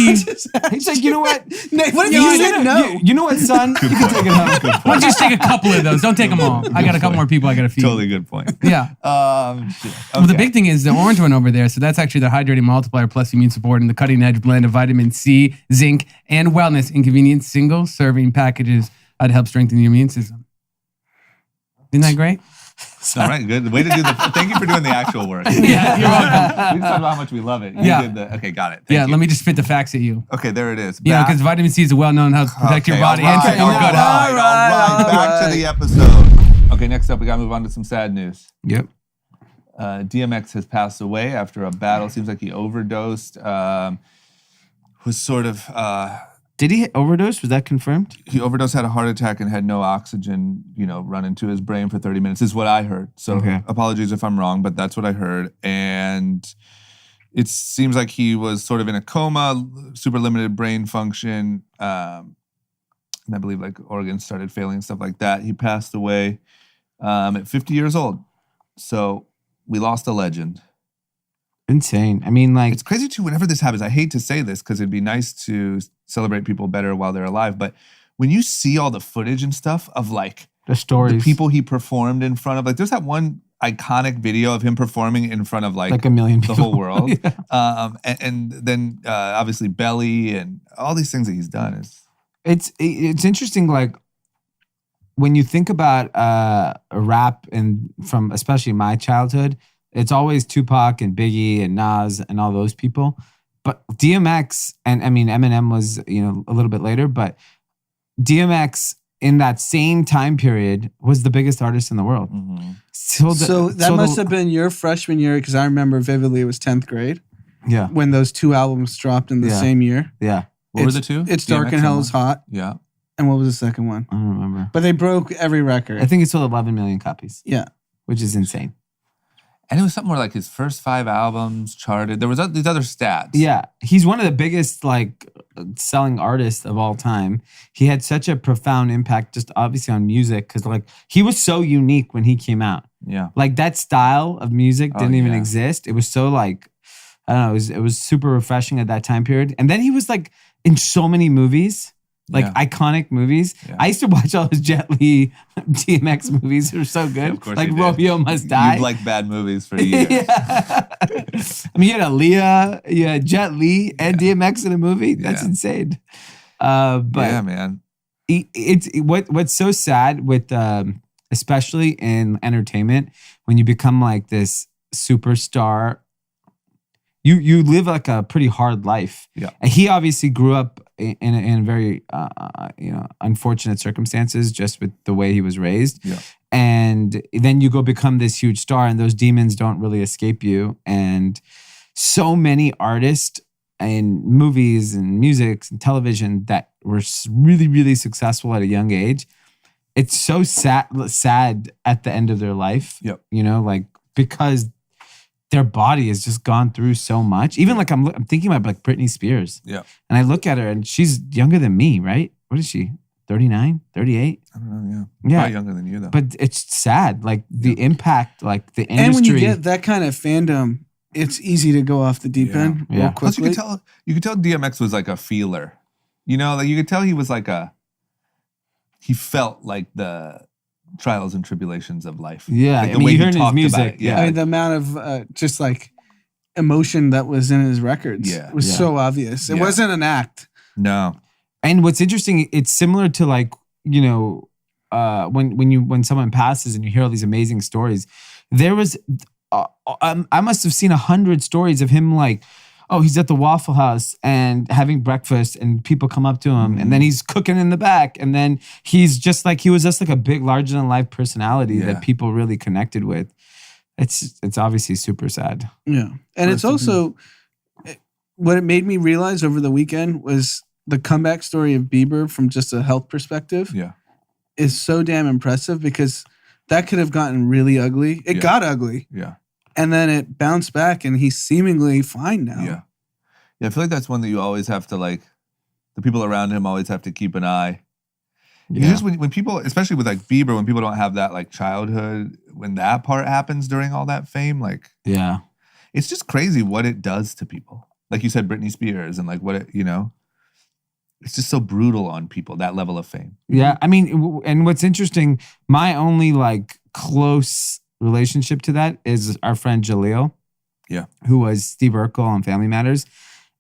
He's like, you know what? Nate, what if You you said no? You know what, son? You can take it home. Why don't you just take a couple of those? Don't take them all. I got a couple more people I got to feed. Totally good point. Yeah. Shit. Well, the Okay. big thing is the orange one over there. So that's actually the hydrating multiplier plus immune support and the cutting edge blend of vitamin C, zinc, and wellness in convenient single serving packages to help strengthen your immune system. Isn't that great? All right, good. Way to do the. Thank you for doing the actual work. Yeah, you're welcome. We just talked about how much we love it. You Yeah. did the, okay, got it. Yeah, Thank you. let me just spit the facts at you. Okay, there it is. You know, Back- because vitamin C is well known how to protect your Okay, body all and right, treat your all gut right, health. all right. Back to the episode. Okay, next up, we got to move on to some sad news. Yep. DMX has passed away after a battle. Seems like he overdosed. Was sort of Did he overdose? Was that confirmed? he overdosed, had a heart attack, and had no oxygen. Run into his brain for 30 minutes. Is what I heard. So Okay. apologies if I'm wrong, but that's what I heard. And it seems like he was sort of in a coma, super limited brain function. And I believe like organs started failing and stuff like that. He passed away at 50 years old. So we lost a legend. Insane. I mean, like, It's crazy too, whenever this happens. I hate to say this because it'd be nice to celebrate people better while they're alive. But when you see all the footage and stuff of like the stories. the people he performed in front of, like there's that one iconic video of him performing in front of like a million the people. whole world. Yeah. And then obviously Belly and all these things that he's done is It's interesting, like, when you think about rap and from especially my childhood, it's always Tupac and Biggie and Nas and all those people. But DMX, and I mean Eminem was, a little bit later, but DMX in that same time period was the biggest artist in the world. So that must have been your freshman year, because I remember vividly it was 10th grade Yeah. when those two albums dropped in the Yeah. same year. Yeah. what were the two? It's Dark DMX and Hell is one? Hot. Yeah. And what was the second one? I don't remember. But they broke every record. I think it sold 11 million copies, Yeah. which is insane. And it was something where like his first 5 albums charted. There was these other stats. Yeah, he's one of the biggest selling artists of all time. He had such a profound impact, just obviously on music, because he was so unique when he came out. Yeah. Like that style of music didn't even yeah. exist. It was so I don't know. It was super refreshing at that time period. And then he was in so many movies. Yeah. Iconic movies. Yeah. I used to watch all his Jet Li DMX movies. They were so good. Of course Like you did. Romeo Must Die. You've liked bad movies for years. Yeah. I mean, you had Aaliyah, you had Jet Li, and DMX in a movie. That's Yeah. insane. But yeah, man. what's so sad with especially in entertainment, when you become like this superstar, you live like a pretty hard life. Yeah. And he obviously grew up in very unfortunate circumstances, just with the way he was raised. Yeah. And then you go become this huge star, and those demons don't really escape you. And so many artists and movies and music and television that were really, really successful at a young age. It's so sad at the end of their life. Yep. Because their body has just gone through so much. Even I'm thinking about Britney Spears. Yeah. And I look at her and she's younger than me, right? What is she? 39, 38? I don't know, yeah. Yeah. Probably younger than you though. But it's sad, the impact, the industry. And when you get that kind of fandom, it's easy to go off the deep Yeah. end real Yeah. Plus quickly. you could tell DMX was like a feeler. You could tell he was he felt like the trials and tribulations of life. Yeah, Like I mean, you hear in his talked about music, it. yeah. I mean, the amount of just emotion that was in his records was Yeah. so obvious. It Yeah. wasn't an act. No. And what's interesting, it's similar to when someone passes and you hear all these amazing stories. There was, I must have seen 100 stories of him he's at the Waffle House and having breakfast, and people come up to him, and then he's cooking in the back, and then he's just he was just a big, larger than life personality Yeah. that people really connected with. It's obviously super sad. Yeah. And it's also what it made me realize over the weekend was the comeback story of Bieber from just a health perspective Yeah. is so damn impressive, because that could have gotten really ugly. It Yeah. got ugly. Yeah. And then it bounced back, and he's seemingly fine now. Yeah. Yeah. I feel like that's one that you always have to the people around him always have to keep an eye. It's just when people, especially with like Bieber, when people don't have that like childhood, when that part happens during all that fame, like Yeah. it's just crazy what it does to people. Like you said, Britney Spears, and like what it, it's just so brutal on people, that level of fame. Yeah. I mean, and what's interesting, my only like close relationship to that is our friend Jaleel. Yeah. Who was Steve Urkel on Family Matters.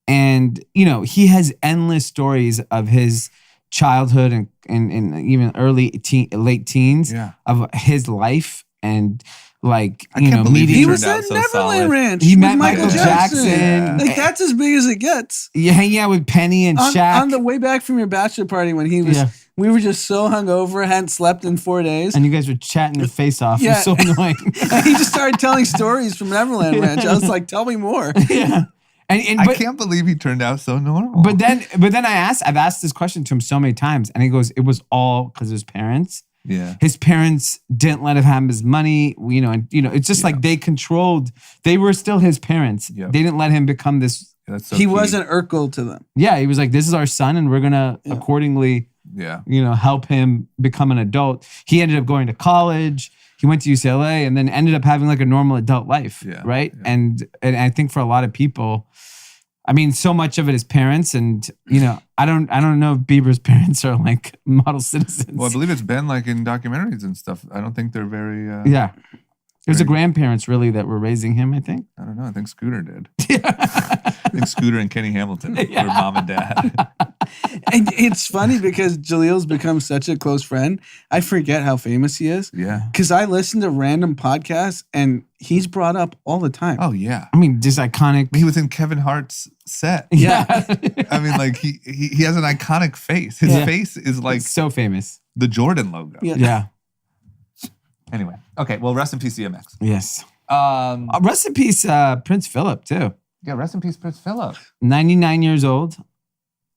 And, he has endless stories of his childhood and even late teens of his life and like, I can't believe meeting. He turned was out at so Neverland solid. Ranch. He with met Michael Jackson. Like that's as big as it gets. You hang out with Penny and Shaq. On the way back from your bachelor party when he was, we were just so hungover, hadn't slept in 4 days. And you guys were chatting your face off. Yeah. It was so annoying. And he just started telling stories from Neverland Ranch. I was like, tell me more. Yeah. And I can't believe he turned out so normal. But then I've asked this question to him so many times, and he goes, it was all because of his parents. Yeah. His parents didn't let him have his money, it's just like they were still his parents. Yeah. They didn't let him become this. That's so He key. wasn't Urkel to them. Yeah, he was like, this is our son, and we're going to accordingly, Yeah. help him become an adult. He ended up going to college. He went to UCLA and then ended up having like a normal adult life. Yeah, Right. yeah. And I think for a lot of people, I mean, so much of it is parents, and I don't know if Bieber's parents are like model citizens. Well, I believe it's been like in documentaries and stuff. I don't think they're very. Yeah. It was the Very- grandparents really that were raising him, I think. I don't know. I think Scooter did. I think Scooter and Kenny Hamilton were mom and dad. And it's funny because Jaleel's become such a close friend. I forget how famous he is. Yeah. Because I listen to random podcasts and he's brought up all the time. Oh yeah. I mean, just iconic. He was in Kevin Hart's set. Yeah. I mean, like he has an iconic face. His face is like It's so famous. the Jordan logo. Yeah. Yeah. Anyway. Okay. Well, rest in peace, DMX. Yes. Um. Rest in peace, Prince Philip, too. Yeah. Rest in peace, Prince Philip. 99 years old.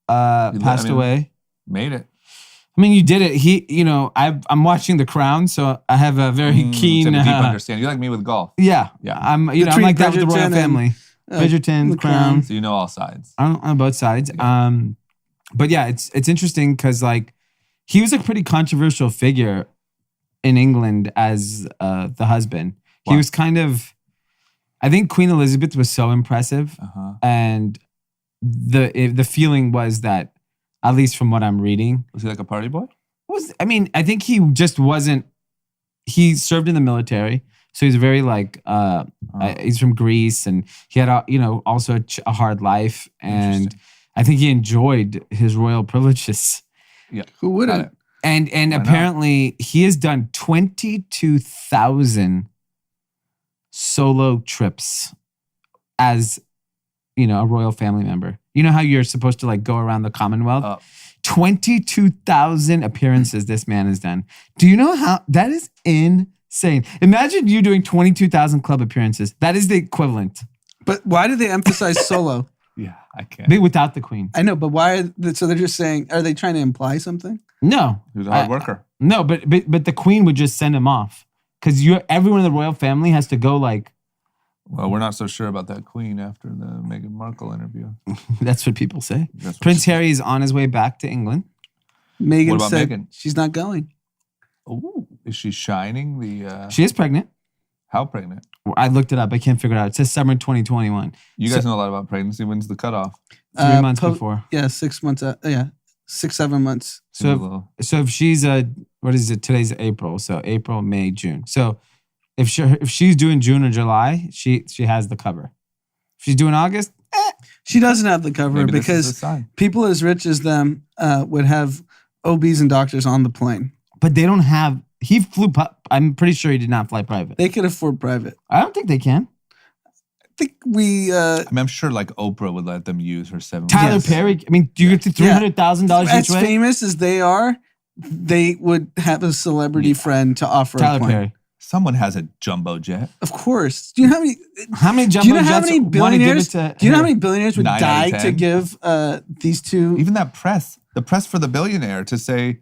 Passed away. Made it. I mean, you did it. I'm watching The Crown, so I have a very keen. Deep understanding. You like me with golf. Yeah. Yeah. I'm Between like that with the Bridgerton royal and, family. Bridgerton, The The Crown. So you know all sides. On both sides. But yeah, it's interesting because like he was a pretty controversial figure in England as the husband. Wow. He was kind of, I think Queen Elizabeth was so impressive, and the feeling was that, at least from what I'm reading, Was he like a party boy? I think he just wasn't. He served in the military, so he's very like he's from Greece, and he had also a hard life, and Interesting. I think he enjoyed his royal privileges. Yeah. Who wouldn't? And not? apparently he has done 22,000 solo trips as a royal family member. You know how you're supposed to like go around the Commonwealth? 22,000 appearances this man has done. Do you know how that is insane? Imagine you doing 22,000 club appearances. That is the equivalent. But why do they emphasize solo? Yeah, I can't. Without the Queen. I know, but why? So they're just saying, are they trying to imply something? No. He was a hard worker. No, but the Queen would just send him off. Because everyone in the royal family has to go like. Well, we're not so sure about that Queen after the Meghan Markle interview. That's what people say. That's what Prince she- Harry is on his way back to England. Meghan What about said Meghan? she's not going. Ooh, is she shining the? She is pregnant. How pregnant? I looked it up. I can't figure it out. It says summer 2021. You guys know a lot about pregnancy. When's the cutoff? 3 months po- before. Yeah, 6 months. 6-7 months. Seems a So, little- so if she's what is it? Today's April. So April, May, June. So if she's doing June or July, she has the cover. If she's doing August, She doesn't have the cover maybe this is a because sign. people as rich as them would have OBs and doctors on the plane. but they don't have. He flew. I'm pretty sure he did not fly private. They could afford private. I don't think they can. I think we. I mean, I'm sure like Oprah would let them use her 7. Tyler Yes. Perry. I mean, do you get to $300,000 As each way? famous as they are, they would have a celebrity friend to offer a Tyler plane. Perry. Someone has a jumbo jet. Of course. Do you know how many? How many Do jumbo you know how jets many want to give billionaires? it to Do you know how Harry? many billionaires would 9 out die of to 10. give these two? Even that press, the press for the billionaire to say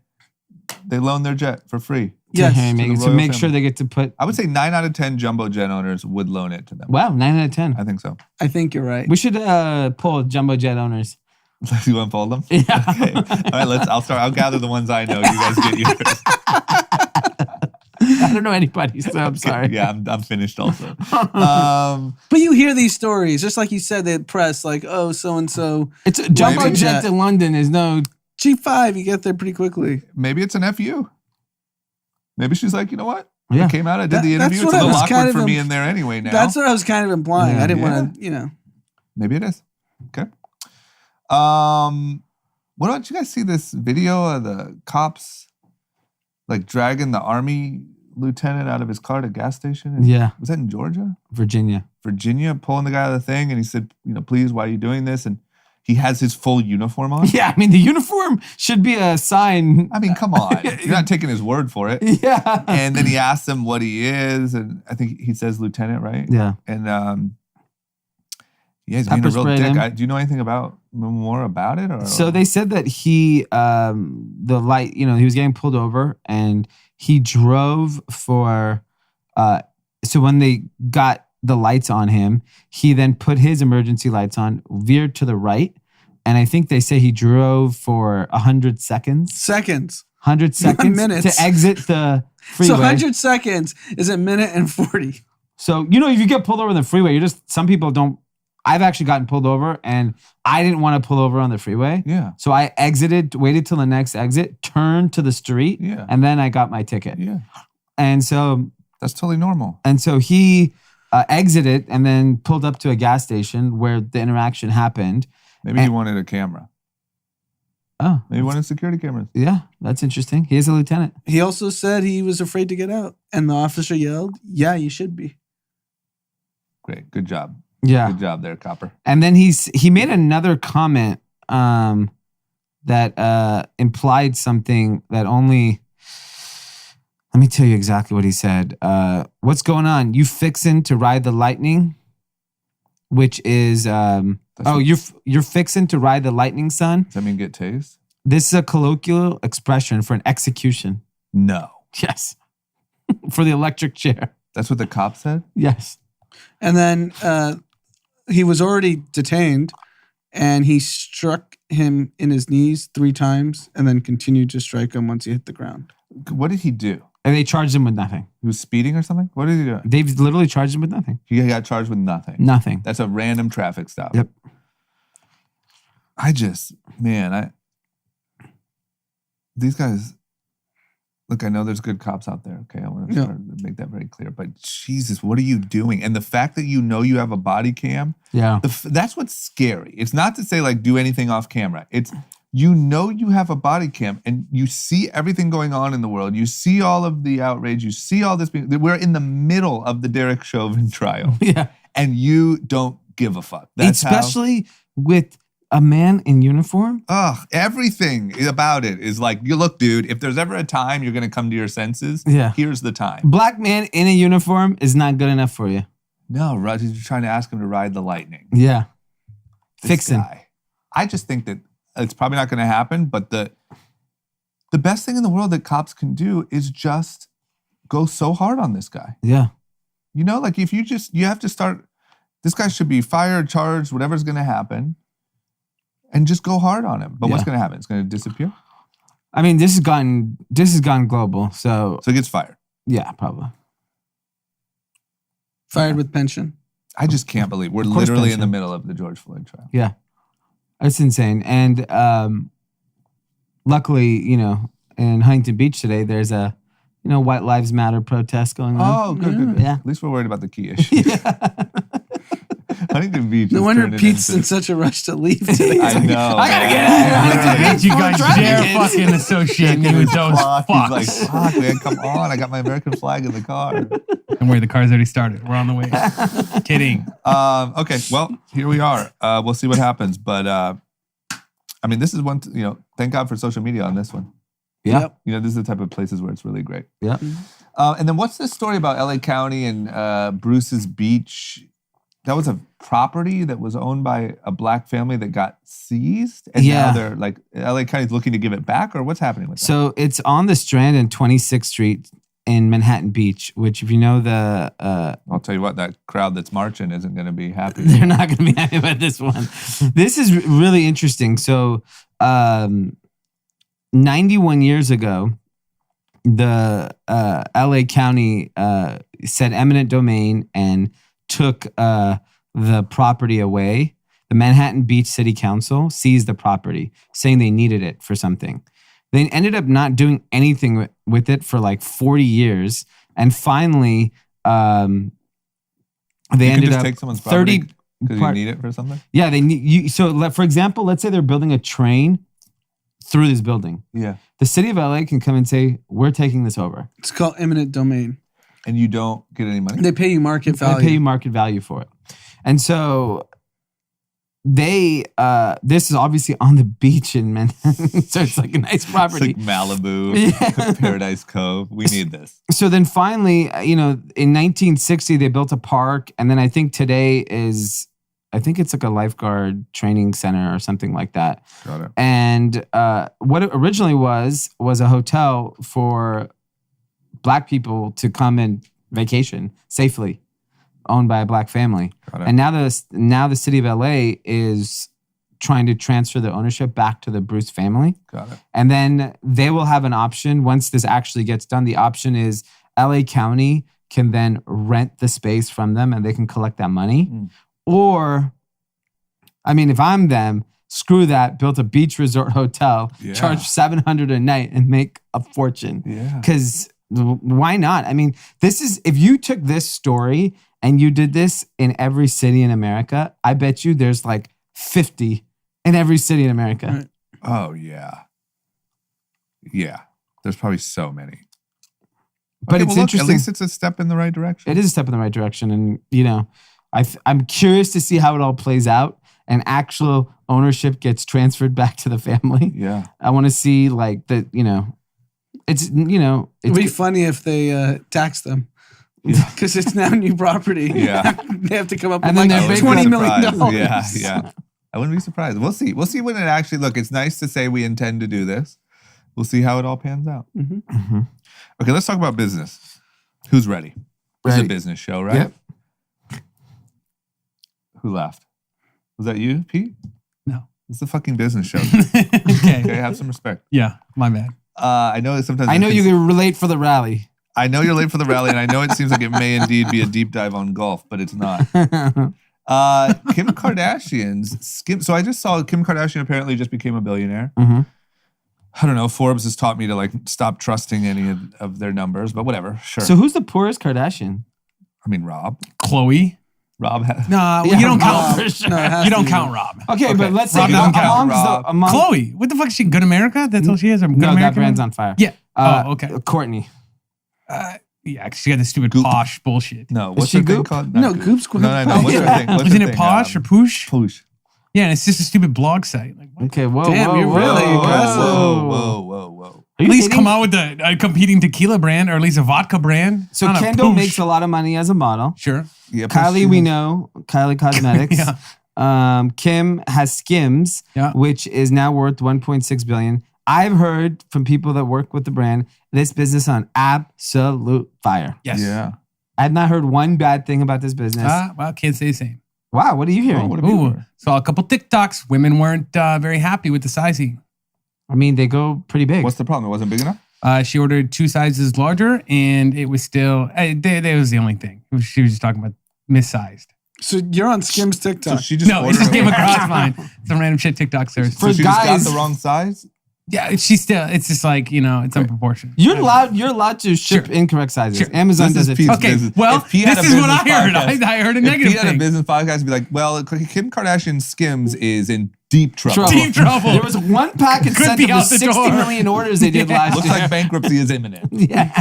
they loan their jet for free. To Yes. Harry and to the Meghan, to royal make sure family. they get to put. I would say 9 out of 10 jumbo jet owners would loan it to them. Wow, 9 out of 10. I think so. I think you're right. We should pull jumbo jet owners. You want to fold them? Yeah. Okay. All right, I'll start. I'll gather the ones I know. You guys get yours. I don't know anybody, so I'm sorry. Yeah, I'm finished also. But you hear these stories, just like you said, the press, like, oh, so-and-so. It's a jumbo Maybe. jet to London is no. G5, you get there pretty quickly. Maybe it's an FU. Maybe she's like, you know what? Yeah. I came out, I did the That's interview. It's what a I little was kind awkward of for me in there anyway now. That's what I was kind of implying. Yeah. I didn't want to, Maybe it is. Okay. What about you guys see this video of the cops like dragging the army lieutenant out of his car at a gas station? Yeah. Was that in Georgia? Virginia, Pulling the guy out of the thing, and he said, please, why are you doing this? And he has his full uniform on. Yeah, I mean, the uniform should be a sign. I mean, come on. You're not taking his word for it. Yeah. And then he asks him what he is, and I think he says lieutenant, right? Yeah. And he's being a Pepper real sprayed dick. him. Do you know anything more about it? Or? So they said that he, the light, he was getting pulled over and he drove for, so when they got the lights on him, he then put his emergency lights on, veered to the right. And I think they say he drove for 100 seconds. 100 seconds minutes. to exit the freeway. So 100 seconds is a minute and 40. So, if you get pulled over on the freeway, some people don't. I've actually gotten pulled over and I didn't want to pull over on the freeway. Yeah. So I waited till the next exit, turned to the street, Yeah. and then I got my ticket. Yeah. And so That's totally normal. he exited and then pulled up to a gas station where the interaction happened. Maybe he wanted a camera. Oh, Maybe he wanted security cameras. yeah, that's interesting. He is a lieutenant. He also said he was afraid to get out. And the officer yelled, yeah, you should be. Great. Good job. Yeah. Good job there, Copper. And then he made another comment that implied something that only. Let me tell you exactly what he said. What's going on? You fixin' to ride the lightning, which is you're fixin' to ride the lightning, son. Does that mean get tased? This is a colloquial expression for an execution. No. Yes, for the electric chair. That's what the cop said? Yes. And then he was already detained and he struck him in his knees 3 times and then continued to strike him once he hit the ground. What did he do? And they charged him with nothing. He was speeding or something? What did he do? They've literally charged him with nothing. He got charged with nothing. Nothing. That's a random traffic stop. Yep. These guys, look, I know there's good cops out there. Okay. I want to make that very clear. But Jesus, what are you doing? And the fact that you have a body cam, Yeah. that's what's scary. It's not to say like do anything off camera. It's you have a body cam and you see everything going on in the world. You see all of the outrage. You see all this. We're in the middle of the Derek Chauvin trial. Yeah. And you don't give a fuck. That's Especially with a man in uniform. Everything about it is like, you look, dude, if there's ever a time you're going to come to your senses, here's the time. Black man in a uniform is not good enough for you. No, you're trying to ask him to ride the lightning. Yeah. This Fixing. guy. I just think that it's probably not going to happen, but the best thing in the world that cops can do is just go so hard on this guy. Yeah. Like if you have to start, this guy should be fired, charged, whatever's going to happen, and just go hard on him. But what's going to happen? It's going to disappear? I mean, this has gone global. So he gets fired. Yeah, probably. Fired with pension. I just can't believe we're literally in the middle of the George Floyd trial. Yeah. It's insane. And luckily, in Huntington Beach today, there's a, White Lives Matter protest going on. Oh, good. Yeah. At least we're worried about the key issue. Huntington Beach. No wonder Pete's in such a rush to leave today. I know. I gotta get out of here. Don't you guys dare fucking associate me with those fucks. He's like, fuck, man, come on. I got my American flag in the car. Don't worry, the car's already started. We're on the way. Kidding. Okay, well, here we are. We'll see what happens. But, this is one, thank God for social media on this one. Yeah. Yep. This is the type of places where it's really great. Yeah. And then what's this story about LA County and Bruce's Beach? That was a property that was owned by a black family that got seized. And now they're like, LA County's looking to give it back, or what's happening with that? So it's on the Strand and 26th Street in Manhattan Beach, which if you know the I'll tell you what, that crowd that's marching isn't going to be happy. they're not going to be happy about this one. This is really interesting. So 91 years ago, the LA County said eminent domain and took the property away. The Manhattan Beach City Council seized the property, saying they needed it for something. They ended up not doing anything with it for like 40 years. And finally, they You can ended just up take someone's property 30. because you need it for something? Yeah, they need you. So, for example, let's say they're building a train through this building. Yeah. The city of LA can come and say, "We're taking this over." It's called eminent domain. And you don't get any money? They pay you market They value. pay you market value for it, and so they. This is obviously on the beach in Manhattan, so it's like a nice It's property. like Malibu, Yeah. Paradise Cove. We need this. So then finally, in 1960 they built a park, and then I think today it's like a lifeguard training center or something like that. Got it. And what it originally was a hotel for Black people to come and vacation safely, owned by a Black family. Got it. And now the city of LA is trying to transfer the ownership back to the Bruce family. Got it. And then they will have an option once this actually gets done. The option is LA County can then rent the space from them and they can collect that money. Mm. Or, I mean, if I'm them, screw that, built a beach resort hotel, Yeah. charge $700 a night and make a fortune. Yeah. Because why not? I mean, if you took this story and you did this in every city in America, I bet you there's like 50 in every city in America. Right. Oh, yeah. Yeah. There's probably so many. But Okay, it's well, look, interesting. At least it's a step in the right direction. It is a step in the right direction. And, I'm curious to see how it all plays out and actual ownership gets transferred back to the family. Yeah. I want to see like it's It'd be it's funny if they tax them. Because it's now new property. Yeah. They have to come up And with then like they're $20 bankrupt. million. Yeah, yeah. I wouldn't be surprised. We'll see. We'll see when it actually It's nice to say we intend to do this. We'll see how it all pans out. Mhm. Okay, let's talk about business. Who's ready? This is a Ready. business show, right? Yep. Who laughed? Was that you, Pete? No. It's a fucking business show. Okay. Okay, have some respect. Yeah, my bad. I know that sometimes I know you can relate for the rally. I know you're late for the rally, and I know it seems like it may indeed be a deep dive on golf, but it's not. Kim Kardashian's Skims. So I just saw Kim Kardashian apparently just became a billionaire. Mhm. I don't know. Forbes has taught me to like stop trusting any of their numbers, but whatever. Sure. So who's the poorest Kardashian? I mean, Rob. Chloe. Rob has. Nah, Yeah, you don't Rob, count. for sure. No, it has You to don't be count Rob. Rob. Okay, but let's say Rob doesn't count. among Chloe. What the fuck is she? Good America? That's all she is? Or Good no, America? that brand's on fire. Yeah. Oh, okay. Courtney. Yeah, 'cause she got this stupid Goop. posh bullshit. No, what's she her thing Goop? called? No, Not Goop. Goop's No, no, no. What's her thing? What's Isn't her it thing? posh or poosh? Poosh. Yeah, and it's just a stupid blog site. Like, what? Okay, whoa, Damn, whoa, you're whoa, really whoa, aggressive. Whoa, whoa. whoa, whoa. Are At you least kidding? come out with a competing tequila brand or at least a vodka brand. So Not a Kendall poosh. makes a lot of money as a model. Sure. Yeah, Kylie, we know. Kylie Cosmetics. Yeah. Kim has Skims, Yeah. which is now worth $1.6 billion. I've heard from people that work with the brand, this business on absolute fire. Yes. Yeah. I've not heard one bad thing about this business. Well, can't say the same. Wow, what are you hearing? Oh, what a Ooh, Bieber. saw a couple TikToks. Women weren't very happy with the sizing. I mean, they go pretty big. What's the problem? It wasn't big enough? She ordered 2 sizes larger, and it was still. That was the only thing. She was just talking about missized. So you're on Skims So TikTok. she just No, it ordered just came it. across mine. Some random shit TikTok search. So For she just guys- got the wrong size? Yeah, she's still. It's just like it's unproportioned. You're allowed to ship Sure. incorrect sizes. Sure. Amazon This does is it. Pete's too. Okay, business. well, If he had this a is what I business heard. podcast- I heard a If negative he had a thing. business podcast, he'd be like, well, Kim Kardashian's Skims is in deep trouble. Deep trouble. There was one packet Could sent be with out the 60 door. million orders they did last Looks year. like bankruptcy is imminent. Yeah.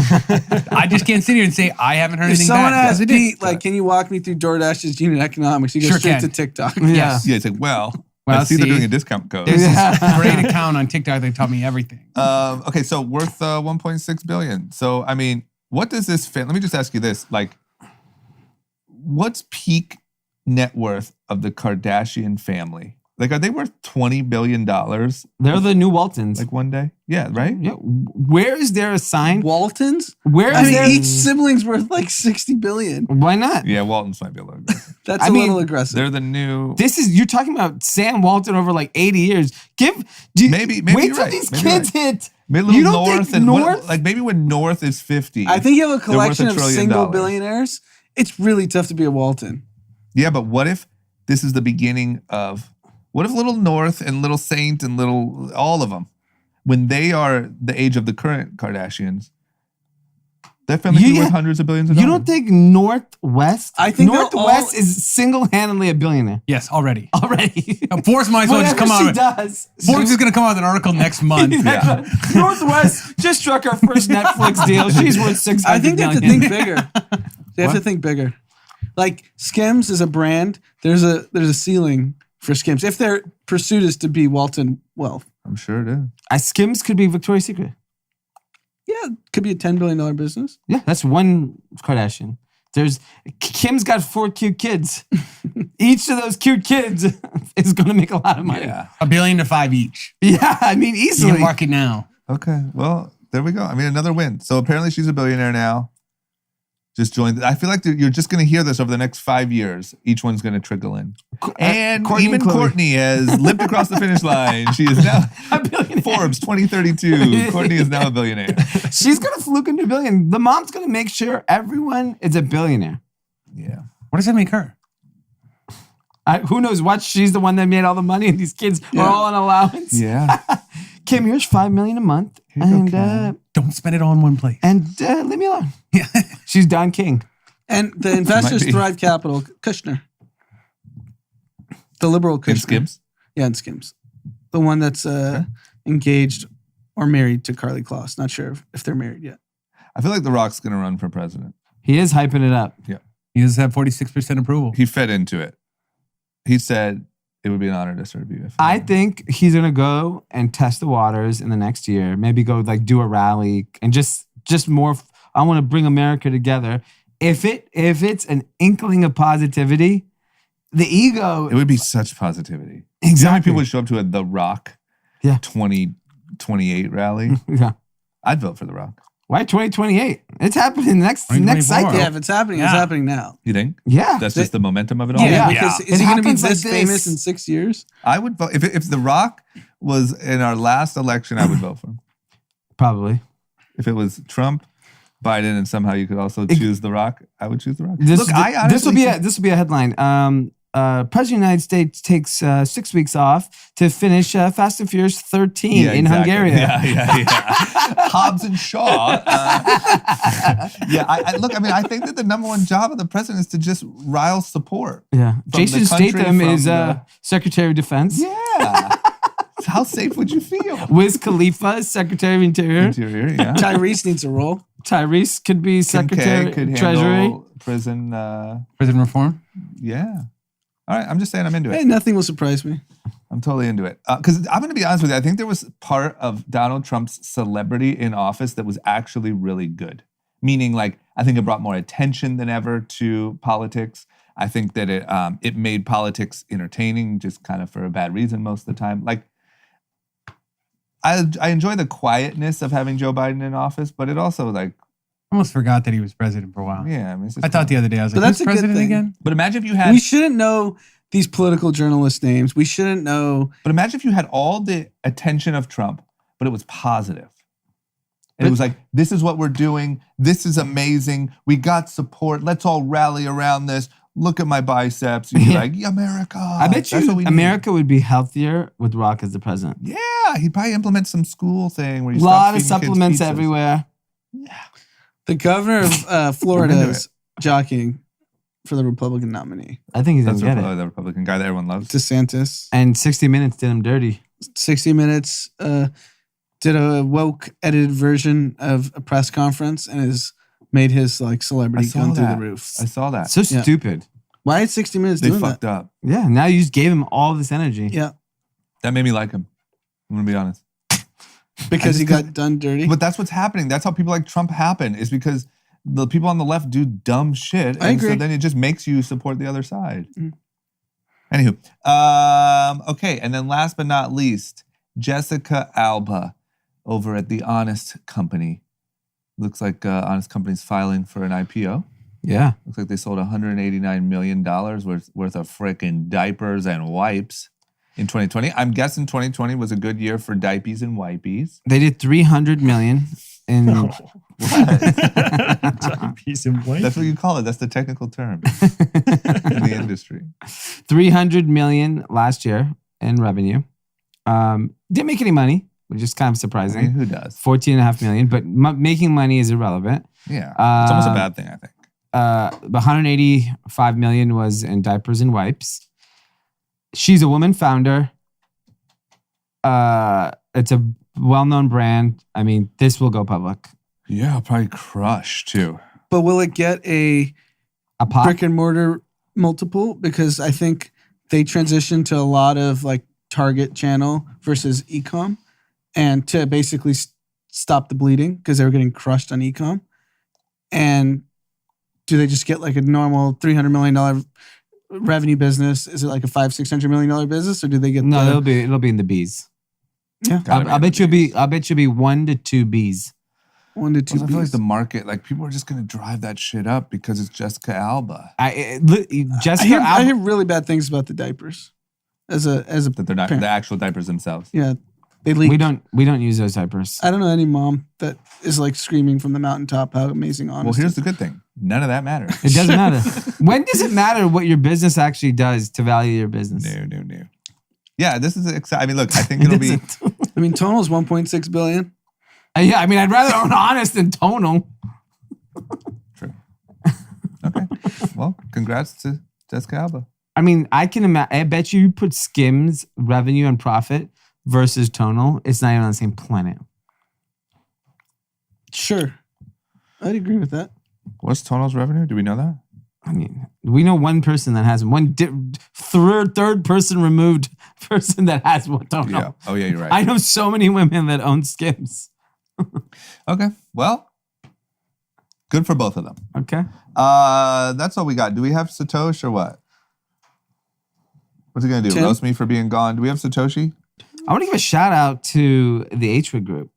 I just can't sit here and say I haven't heard If anything someone bad. asks because I did. Pete, like, can you walk me through DoorDash's unit economics? He goes Sure straight can. to TikTok. Yeah. Yeah, it's like, well, Well, I see they're see. doing a discount code. There's this great account on TikTok that taught me everything. Okay, so worth 1.6 billion. So, I mean, what does this fit? Let me just ask you this. Like, what's peak net worth of the Kardashian family? Like, are they worth $20 billion? They're the new Waltons. Like one day? Yeah, right? Yeah. Where is there a sign? Waltons? Where I is mean, there? each sibling's worth like 60 billion. Why not? Yeah, Waltons might be a little aggressive. That's I a mean, little aggressive. They're the new. You're talking about Sam Walton over like 80 years. Maybe wait you're till right. these Maybe you're kids right. hit. Maybe a little You don't North think and North? like maybe when North is 50. I think you have a they're worth collection $1 of trillion. single billionaires. It's really tough to be a Walton. Yeah, but what if this is the beginning of? What if little North and little Saint and little all of them, when they are the age of the current Kardashians, that family could be worth hundreds of billions of You dollars. don't think Northwest? I think they're Northwest all- is single-handedly a billionaire Yes, already. already. Forbes might as well just Whatever come out. she with- does. Forbes is going to come out with an article next month. Yeah. Northwest just struck our first Netflix deal. She's worth $600 I think they have to million. think bigger. They have to think bigger. Like Skims is a brand. There's a ceiling for Skims. If their pursuit is to be Walton wealth. I'm sure it is. Skims could be Victoria's Secret. Yeah, it could be a $10 billion business. Yeah, that's one Kardashian. Kim's got 4 cute kids. Each of those cute kids is going to make a lot of money. Yeah. $1 billion to 5 each. Yeah, I mean, You easily. can mark it now. Okay. Well, there we go. I mean, another win. So apparently she's a billionaire now. Just joined. I feel like you're just going to hear this over the next 5 years. Each one's going to trickle in. And Kourtney even and Khloe. Courtney has limped across the finish line. She is now A billionaire. Forbes 2032. Courtney is now a billionaire. She's going to fluke into a billion. The mom's going to make sure everyone is a billionaire. Yeah. What does that make her? Who knows what? She's the one that made all the money, and these kids are all on allowance. Yeah. Kim, here's $5 million a month, Here you and go, Don't spend it all in one place. leave me alone. Yeah. She's Don King. And the investors be. Thrive Capital, Kushner. The liberal Kushner. In Skims. Yeah, in Skims. The one that's engaged or married to Carly Kloss. Not sure if they're married yet. I feel like The Rock's going to run for president. He is hyping it up. He does have 46% approval. He fed into it. He said it would be an honor to serve you. I think he's gonna go and test the waters in the next year. Maybe go like do a rally and just more. I want to bring America together. If it's an inkling of positivity, the ego. It would be such positivity. Exactly. You know how many people would show up to a The Rock 2028 rally? Yeah. I'd vote for The Rock. Why 2028? It's happening next 2024. cycle. Yeah, if it's happening, it's Yeah. happening now. You think? Yeah. That's just the momentum of it all? Yeah, Yeah. because It is he going to be happens like this this. famous in 6 years? I would vote. If The Rock was in our last election, I would vote for him. Probably. If it was Trump, Biden, and somehow you could also choose The Rock, I would choose The Rock. This, Look, I honestly this will be a headline. President of the United States takes 6 weeks off to finish Fast and Furious 13 Yeah, in exactly. Hungary. Yeah. Hobbs and Shaw. I think that the number one job of the president is to just rile support. Yeah. the Jason country, Statham from is the- Secretary of Defense. Yeah. How safe would you feel? Wiz Khalifa is Secretary of Interior. Interior, yeah. Tyrese needs a role. Tyrese could be Kim Secretary K could of Treasury. handle prison. Prison reform? Yeah. All right, I'm just saying I'm into Hey, it. nothing will surprise me. I'm totally into it. Because I'm going to be honest with you. I think there was part of Donald Trump's celebrity in office that was actually really good. Meaning, like, I think it brought more attention than ever to politics. I think that it made politics entertaining, just kind of for a bad reason most of the time. Like, I enjoy the quietness of having Joe Biden in office, but it also, like, Almost forgot that he was president for a while. yeah. I mean, it's just I thought the other day, I was But like, that's who's a good president thing. again? But imagine if you had. We shouldn't know these political journalist names. We shouldn't know. But imagine if you had all the attention of Trump, but it was positive. And it was like, this is what we're doing. This is amazing. We got support. Let's all rally around this. Look at my biceps. You'd be like, yeah, America. I bet That's what we you need. America would be healthier with Rock as the president. Yeah, he'd probably implement some school thing where A you lot of stop feeding kids supplements pizzas. everywhere. The governor of Florida into is jockeying for the Republican nominee. I think he's That's going to get it. the Republican guy that everyone loves. DeSantis. And 60 Minutes did him dirty. 60 Minutes did a woke edited version of a press conference and has made his like I celebrity saw come through that. the roof. I saw that. So Yeah. stupid. Why is 60 Minutes They doing fucked that? up. Yeah, now you just gave him all this energy. Yeah, That made me like him. I'm going to be honest. because I he just got done dirty. But that's what's happening. That's how people like Trump happen, is because the people on the left do dumb shit. I and agree. So then it just makes you support the other side. Anywho, okay, and then last but not least, Jessica Alba over at the Honest Company. Looks like Honest Company's filing for an IPO. Yeah. Looks like they sold $189 million worth of frickin' diapers and wipes in 2020. I'm guessing 2020 was a good year for diapers and wipies. They did $300 million in Piece of white. That's what you call it. That's the technical term in the industry. $300 million last year in revenue. Didn't make any money, which is kind of I surprising. mean, who does? $14.5 million, but making money is irrelevant. Yeah. It's almost a bad thing, I think. $185 million was in diapers and wipes. She's a woman founder. It's a well-known brand. I mean, this will go public. Yeah, I'll probably crush too. But will it get a pop? brick and mortar multiple? Because I think they transitioned to a lot of like Target channel versus e-com, and to basically stop the bleeding because they were getting crushed on e-com. And do they just get like a normal $300 million revenue business? Is it like a $500-600 million business, or do they get No, it'll be in the B's. Yeah, I bet you'll be 1 to 2 B's. 1 to 2 I feel like Bs. the market, like people are just going to drive that shit up because it's Jessica Alba. Jessica I Alba. hear really bad things about the diapers. As a That they're not parent. the actual diapers themselves. Yeah, they leak. We don't use those diapers. I don't know any mom that is like screaming from the mountaintop how amazing Honest Well, here's is. the good thing. None of that matters. It doesn't matter. When does it matter what your business actually does to value your business? No. Yeah, this is exciting. I mean, look, I think it'll be. I mean, Tonal's 1.6 billion. Yeah, I mean, I'd rather own Honest than Tonal. True. Okay. Well, congrats to Jessica Alba. I mean, I bet you put Skims revenue and profit versus Tonal, it's not even on the same planet. Sure, I'd agree with that. What's Tonal's revenue? Do we know that? I mean, we know one person that has one third person removed person that has one Tonal. Yeah. Oh, yeah, you're right. I know so many women that own Skims. Okay. Well, good for both of them. Okay. That's all we got. Do we have Satoshi or what? What's he going to do? Tim? Roast me for being gone? Do we have Satoshi? I want to give a shout out to the H-Wood group.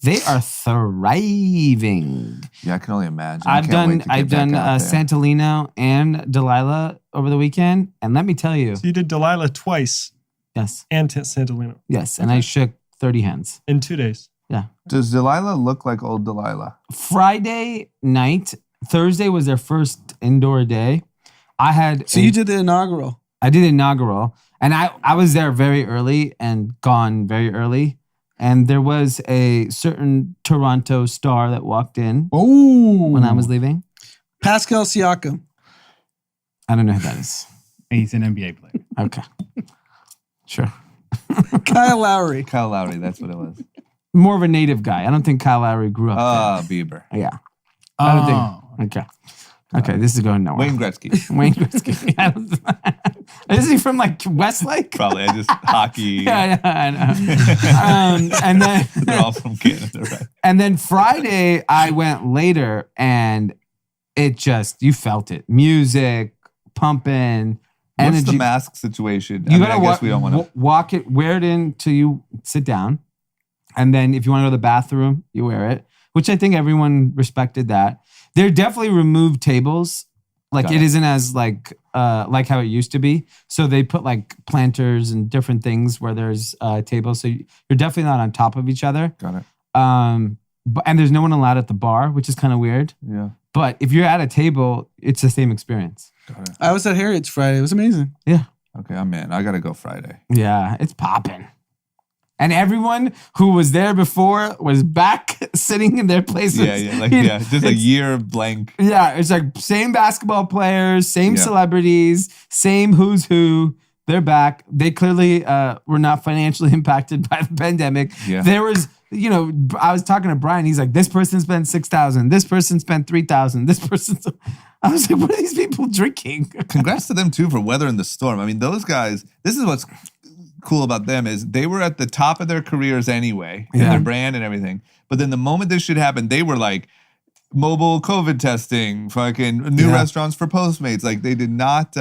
They are thriving. Yeah, I can only imagine. I've done Santolino and Delilah over the weekend, and let me tell you, So you did Delilah twice yes, and Santolino yes, and I shook 30 hands. in 2 days. Yeah. Does Delilah look like old Delilah? Friday night, Thursday was their first indoor day. So you did the inaugural. I did inaugural, and I was there very early and gone very early. And there was a certain Toronto star that walked in when I was leaving. Pascal Siakam. I don't know who that is. He's an NBA player. Okay. Sure. Kyle Lowry. Kyle Lowry, that's what it was. More of a native guy. I don't think Kyle Lowry grew up Bieber. there. Yeah. I don't think. Okay. Okay, this is going nowhere. Wayne Gretzky. Wayne Gretzky. Is he from like Westlake? Probably. I just hockey. Yeah, I know. And then They're all from Canada, right? And then Friday, I went later, and it just, you felt it. Music, pumping, energy. What's the mask situation? You I gotta guess we don't want to. walk it, wear it in till you sit down. And then if you want to go to the bathroom, you wear it, which I think everyone respected that. There definitely removed tables. Like Got it it. isn't as like how it used to be. So they put like planters and different things where there's tables. So you're definitely not on top of each other. Got it. And there's no one allowed at the bar, which is kind of weird. Yeah. But if you're at a table, it's the same experience. Got it. I was at Harriet's Friday. It was amazing. Yeah. Okay, I'm in. I got to go Friday. Yeah, it's popping. And everyone who was there before was back sitting in their places. Yeah. Just a year blank. Yeah, it's like same basketball players, same Yeah. celebrities, same who's who. They're back. They clearly were not financially impacted by the pandemic. Yeah. There was, I was talking to Brian. He's like, this person spent $6,000. This person spent $3,000. This person. I was like, what are these people drinking? Congrats to them too for weathering the storm. I mean, those guys. This is what's cool about them is they were at the top of their careers anyway, in Yeah. their brand and everything. But then the moment this shit happened, they were like mobile COVID testing, fucking new Yeah. restaurants for Postmates. Like they did not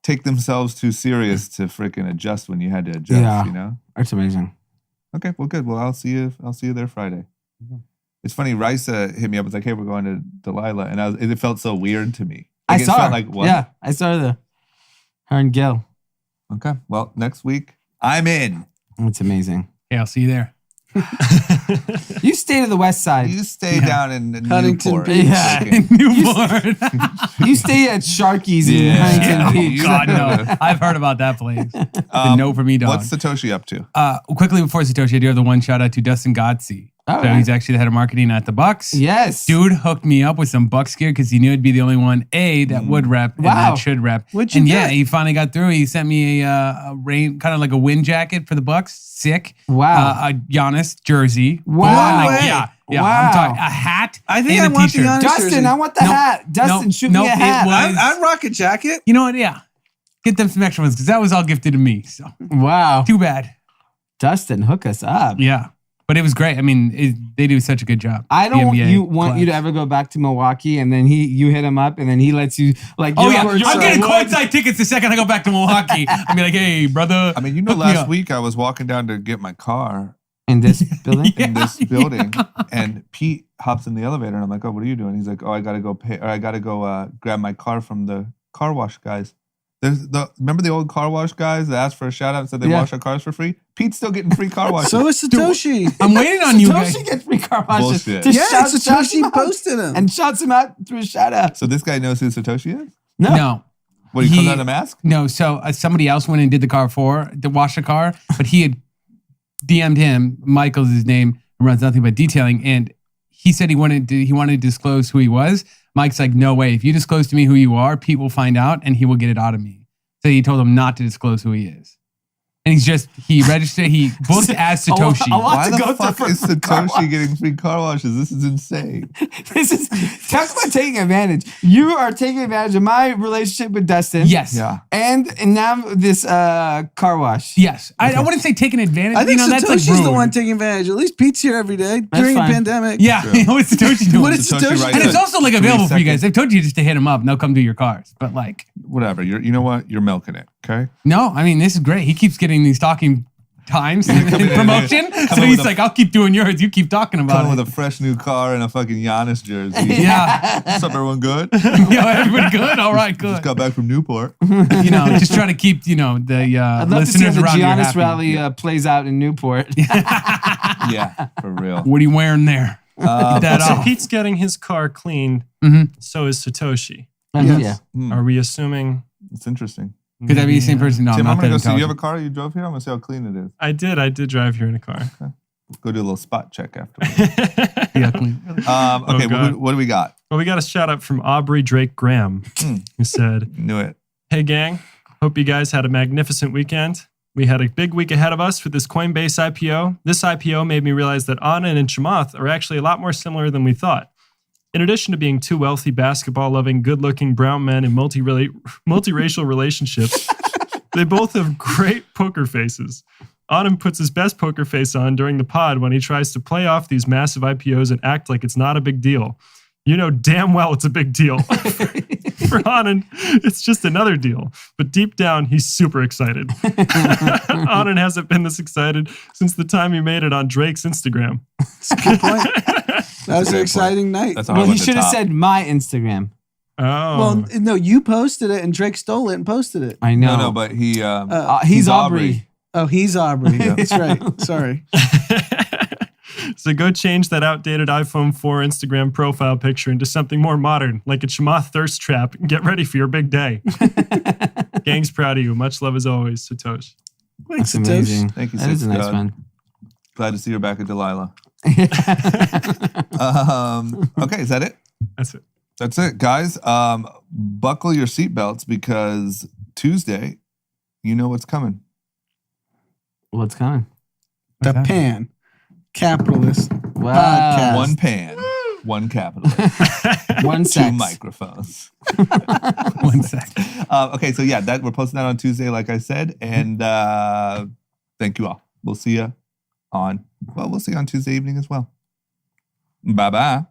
take themselves too serious to freaking adjust when you had to adjust. Yeah. You know. That's amazing. Okay, well, good. Well, I'll see you there Friday. It's funny. Risa hit me up. It's like, hey, we're going to Delilah, and it felt so weird to me. I Like, it saw felt her. like, what? Yeah, I saw her and Gil. Okay. Well, next week I'm in. It's amazing. Okay, I'll see you there. You stay to the west side. You stay down in Huntington Newport. Beach. Yeah. Okay. Newport. You stay at Sharky's in Yeah. Huntington Oh, Beach. God, no. I've heard about that place. No for me, dog. What's Satoshi up to? Quickly before Satoshi, I do have the one shout out to Dustin Godsey. All So right. he's actually the head of marketing at the Bucks. Yes. Dude hooked me up with some Bucks gear because he knew I'd be the only one, that would rep and Wow. that should rep. What'd you and yeah, get? he finally got through. He sent me a rain, kind of like a wind jacket for the Bucks. Sick. Wow. A Giannis jersey. Wow. Like, way. yeah. Wow. I'm talking a hat. I think and I a want the t-shirt. Giannis Dustin, jersey. I want the Nope. hat. Dustin, Nope. shoot me Nope. a hat. It was- I'd rock a jacket. You know what? Yeah. Get them some extra ones because that was all gifted to me. So Wow. too bad. Dustin, hook us up. Yeah. But it was great. I mean, they do such a good job. I The don't NBA want you to class. ever go back to Milwaukee and then you hit him up and then he lets you like Oh yeah, courtside. I'm getting What? courtside tickets the second I go back to Milwaukee. I'm be like, hey, brother. I mean, you know, hook me last up. week I was walking down to get my car in this building. in this building, and Pete hops in the elevator, and I'm like, "Oh, what are you doing?" He's like, "Oh, I gotta go pay, or I gotta go grab my car from the car wash guys." Remember the old car wash guys that asked for a shout out and said they Yeah. wash our cars for free? Pete's still getting free car washes. So is Satoshi. I'm waiting on you guys. Satoshi gets free car washes. Bullshit. To Yeah, shout him Satoshi out posted him. and shouts him out through a shout out. So this guy knows who Satoshi is? No. What, he comes out in a mask? No, so somebody else went and did the car to wash the car, but he had DM'd him. Michael's his name, who runs nothing but detailing, and he said he wanted to disclose who he was. Mike's like, no way. If you disclose to me who you are, Pete will find out and he will get it out of me. So he told him not to disclose who he is. And he registered, he booked as Satoshi. I want Why to the go fuck to is for car Satoshi wash. getting free car washes? This is insane. This is talk about taking advantage. You are taking advantage of my relationship with Dustin. Yes. Yeah. And now this car wash. Yes. I wouldn't say taking advantage. I think that's Satoshi's like the rude. one taking advantage. At least Pete's here every day during the fine. pandemic. Yeah. What's Satoshi doing? What is Satoshi writes doing? And it's a also like 3 available for you guys. second- They've told you just to hit them up and they'll come do your cars. But like, Whatever. You know what? You're milking it. Okay. no, I mean, this is great. He keeps getting these talking times in coming in promotion. there, So coming he's with a- like, I'll keep doing yours. You keep talking about Coming it. with a fresh new car and a fucking Giannis jersey. Yeah. What's up, everyone? Good. Yo, everybody good? All right, Just good. got back from Newport. Just try to keep, the I'd love to see how listeners the around here Giannis happy. rally plays out in Newport. Yeah, for real. What are you wearing there? Get that So off. Pete's getting his car cleaned. Mhm. So is Satoshi. Yeah. Are we assuming? It's interesting. Could that be the same person? No, Tim, I'm I'm not gonna that go see. You have a intelligent. car you drove here? I'm gonna see how clean it is. I did drive here in a car. Go do a little spot check afterwards. Yeah, clean. Okay, Oh, God. what do we got? Well, we got a shout out from Aubrey Drake Graham, who said, Knew it. "Hey gang, hope you guys had a magnificent weekend. We had a big week ahead of us with this Coinbase IPO. This IPO made me realize that Anand and Chamath are actually a lot more similar than we thought. In addition to being two wealthy, basketball-loving, good-looking brown men in multiracial relationships, they both have great poker faces. Anand puts his best poker face on during the pod when he tries to play off these massive IPOs and act like it's not a big deal. You know damn well it's a big deal. For Anand, it's just another deal. But deep down, he's super excited. Anand hasn't been this excited since the time he made it on Drake's Instagram. Good point. That was a an great exciting night. That's Well, he should have said my Instagram. Oh. Well, no, you posted it and Drake stole it and posted it. I know. No, but he. He's Aubrey. Oh, he's Aubrey. That's right. Sorry. So go change that outdated iPhone 4 Instagram profile picture into something more modern, like a Chamath thirst trap, and get ready for your big day. Gang's proud of you. Much love as always, Satoshi. Thanks, That's Satoshi. amazing. Thank you, That is a nice God. one. Glad to see you're back at Delilah. Okay, is that it? That's it. That's it, guys. Buckle your seatbelts because Tuesday, you know what's coming. What's coming? The Pan Capitalist Wow. Podcast. One pan, one capital, One two sex. microphones. 1 sec. Okay, so yeah, we're posting that on Tuesday, like I said, and thank you all. We'll see you on Tuesday evening as well. Bye bye.